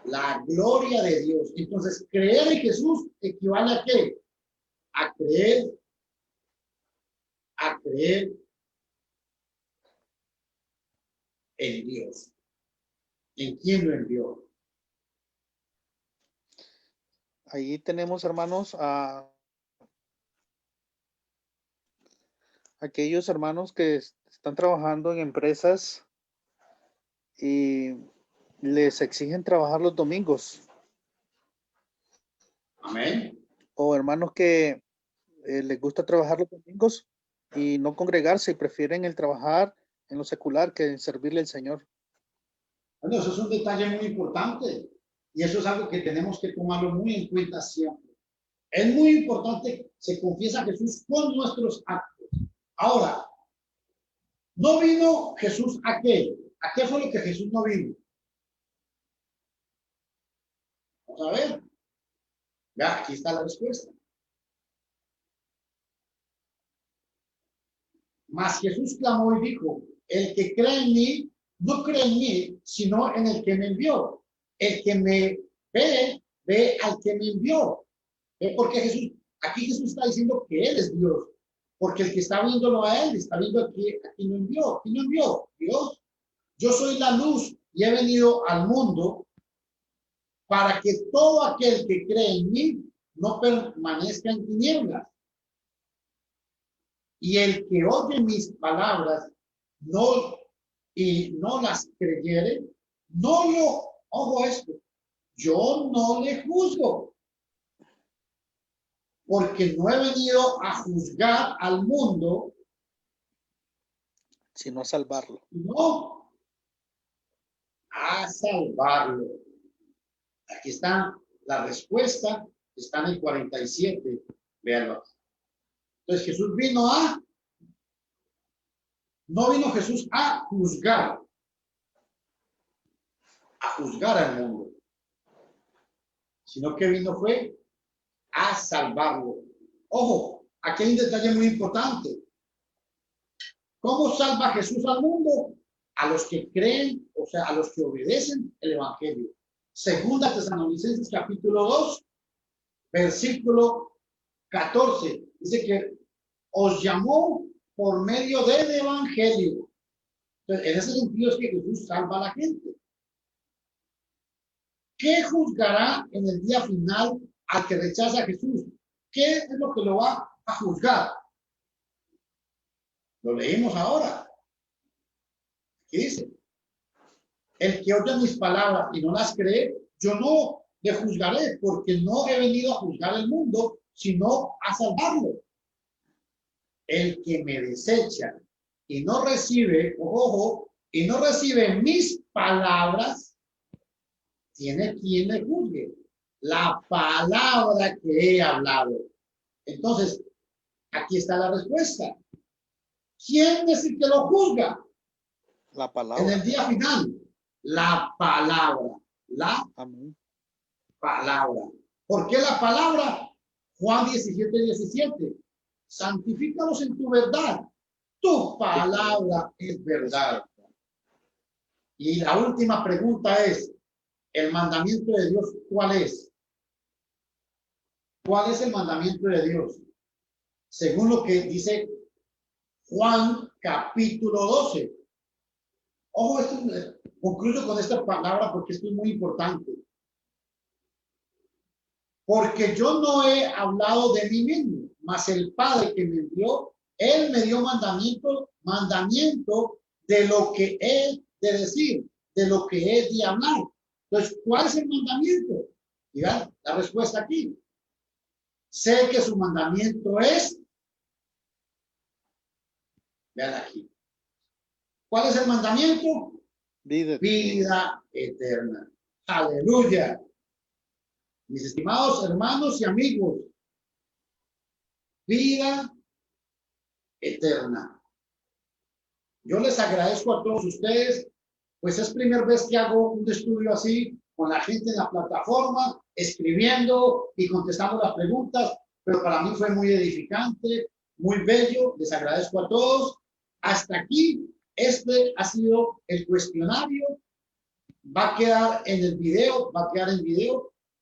la gloria de Dios. Entonces, creer en Jesús equivale a qué? A creer en Dios. ¿En quién lo envió? Ahí tenemos, hermanos, a aquellos hermanos que están trabajando en empresas y les exigen trabajar los domingos. Amén. O hermanos que les gusta trabajar los domingos y no congregarse y prefieren el trabajar en lo secular que en servirle al Señor. Bueno, eso es un detalle muy importante y eso es algo que tenemos que tomarlo muy en cuenta siempre. Es muy importante, se confiesa a Jesús con nuestros actos. Ahora, ¿no vino Jesús a qué? ¿A qué fue lo que Jesús no vino? Vamos a ver. Ya, aquí está la respuesta. Mas Jesús clamó y dijo, el que cree en mí, no cree en mí, sino en el que me envió. El que me ve, ve al que me envió. Porque Jesús, aquí Jesús está diciendo que Él es Dios. Porque el que está viéndolo a Él, está viendo aquí lo envió. ¿Quién lo envió? Dios. Yo soy la luz y he venido al mundo para que todo aquel que cree en mí no permanezca en tinieblas. Y el que oye mis palabras y no las creyere, ojo esto, yo no le juzgo. Porque no he venido a juzgar al mundo, sino a salvarlo. No, a salvarlo. Aquí está la respuesta, está en el 47. Véanlo. Entonces Jesús no vino Jesús a juzgar al mundo, sino que vino fue a salvarlo. Ojo, aquí hay un detalle muy importante. ¿Cómo salva Jesús al mundo? A los que creen, o sea, a los que obedecen el Evangelio. Segunda Tesalonicenses capítulo 2, versículo 14. Dice que os llamó por medio del Evangelio. Entonces, en ese sentido es que Jesús salva a la gente. ¿Qué juzgará en el día final al que rechaza a Jesús? ¿Qué es lo que lo va a juzgar? Lo leímos ahora. Aquí dice, el que oye mis palabras y no las cree, yo no le juzgaré, porque no he venido a juzgar el mundo, sino a salvarlo. El que me desecha y no recibe, ojo, y no recibe mis palabras, tiene quien le juzgue. La palabra que he hablado. Entonces, aquí está la respuesta. ¿Quién es el que lo juzga? La palabra. En el día final, la palabra. Amén. Palabra. ¿Por qué la palabra? Juan 17:17. Santifícalos en tu verdad. Tu palabra es verdad. Y la última pregunta es, ¿el mandamiento de Dios cuál es? ¿Cuál es el mandamiento de Dios? Según lo que dice Juan capítulo 12. Ojo, concluyo con esta palabra porque esto es muy importante. Porque yo no he hablado de mí mismo, mas el Padre que me envió, Él me dio mandamiento de lo que he de decir, de lo que he de hablar. Entonces, ¿cuál es el mandamiento? Mirad la respuesta aquí. Sé que su mandamiento es, vean aquí. ¿Cuál es el mandamiento? Vida eterna. Aleluya. Mis estimados hermanos y amigos, vida eterna. Yo les agradezco a todos ustedes, pues es primera vez que hago un estudio así con la gente en la plataforma, escribiendo y contestando las preguntas, pero para mí fue muy edificante, muy bello. Les agradezco a todos. Hasta aquí, este ha sido el cuestionario. Va a quedar en el video,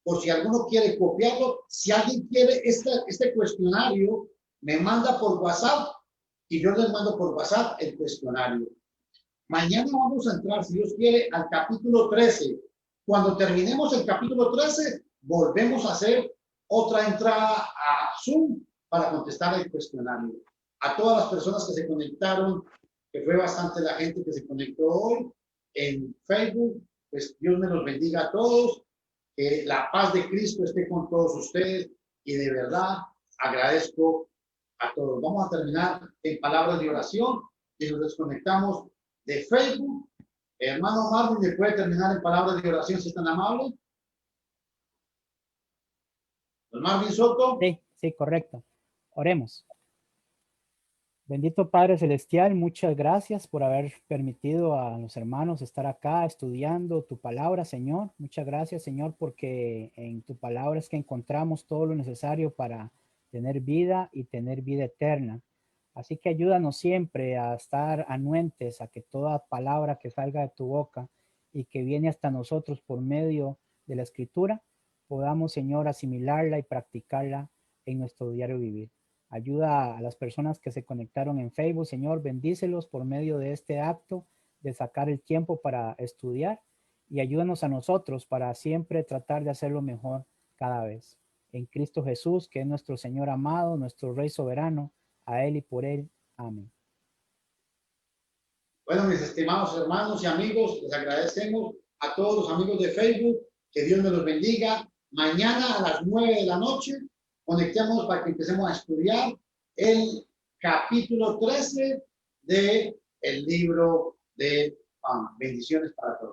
por si alguno quiere copiarlo. Si alguien quiere este cuestionario, me manda por WhatsApp y yo les mando por WhatsApp el cuestionario. Mañana vamos a entrar, si Dios quiere, al capítulo 13. Cuando terminemos el capítulo 13, volvemos a hacer otra entrada a Zoom para contestar el cuestionario. A todas las personas que se conectaron, que fue bastante la gente que se conectó hoy en Facebook, pues Dios me los bendiga a todos. Que la paz de Cristo esté con todos ustedes y de verdad agradezco a todos. Vamos a terminar en palabras de oración y nos desconectamos de Facebook. Hermano Marvin, ¿me puede terminar en palabras de oración si es tan amable? ¿Don Marvin Soto? Sí, correcto. Oremos. Bendito Padre Celestial, muchas gracias por haber permitido a los hermanos estar acá estudiando tu palabra, Señor. Muchas gracias, Señor, porque en tu palabra es que encontramos todo lo necesario para tener vida y tener vida eterna. Así que ayúdanos siempre a estar anuentes a que toda palabra que salga de tu boca y que viene hasta nosotros por medio de la Escritura, podamos, Señor, asimilarla y practicarla en nuestro diario vivir. Ayuda a las personas que se conectaron en Facebook, Señor, bendícelos por medio de este acto de sacar el tiempo para estudiar y ayúdanos a nosotros para siempre tratar de hacerlo mejor cada vez. En Cristo Jesús, que es nuestro Señor amado, nuestro Rey soberano, a Él y por Él. Amén. Bueno, mis estimados hermanos y amigos, les agradecemos a todos los amigos de Facebook, que Dios me los bendiga. Mañana a las 9 de la noche, conectemos para que empecemos a estudiar el capítulo 13 del libro de Juan. Bendiciones para todos.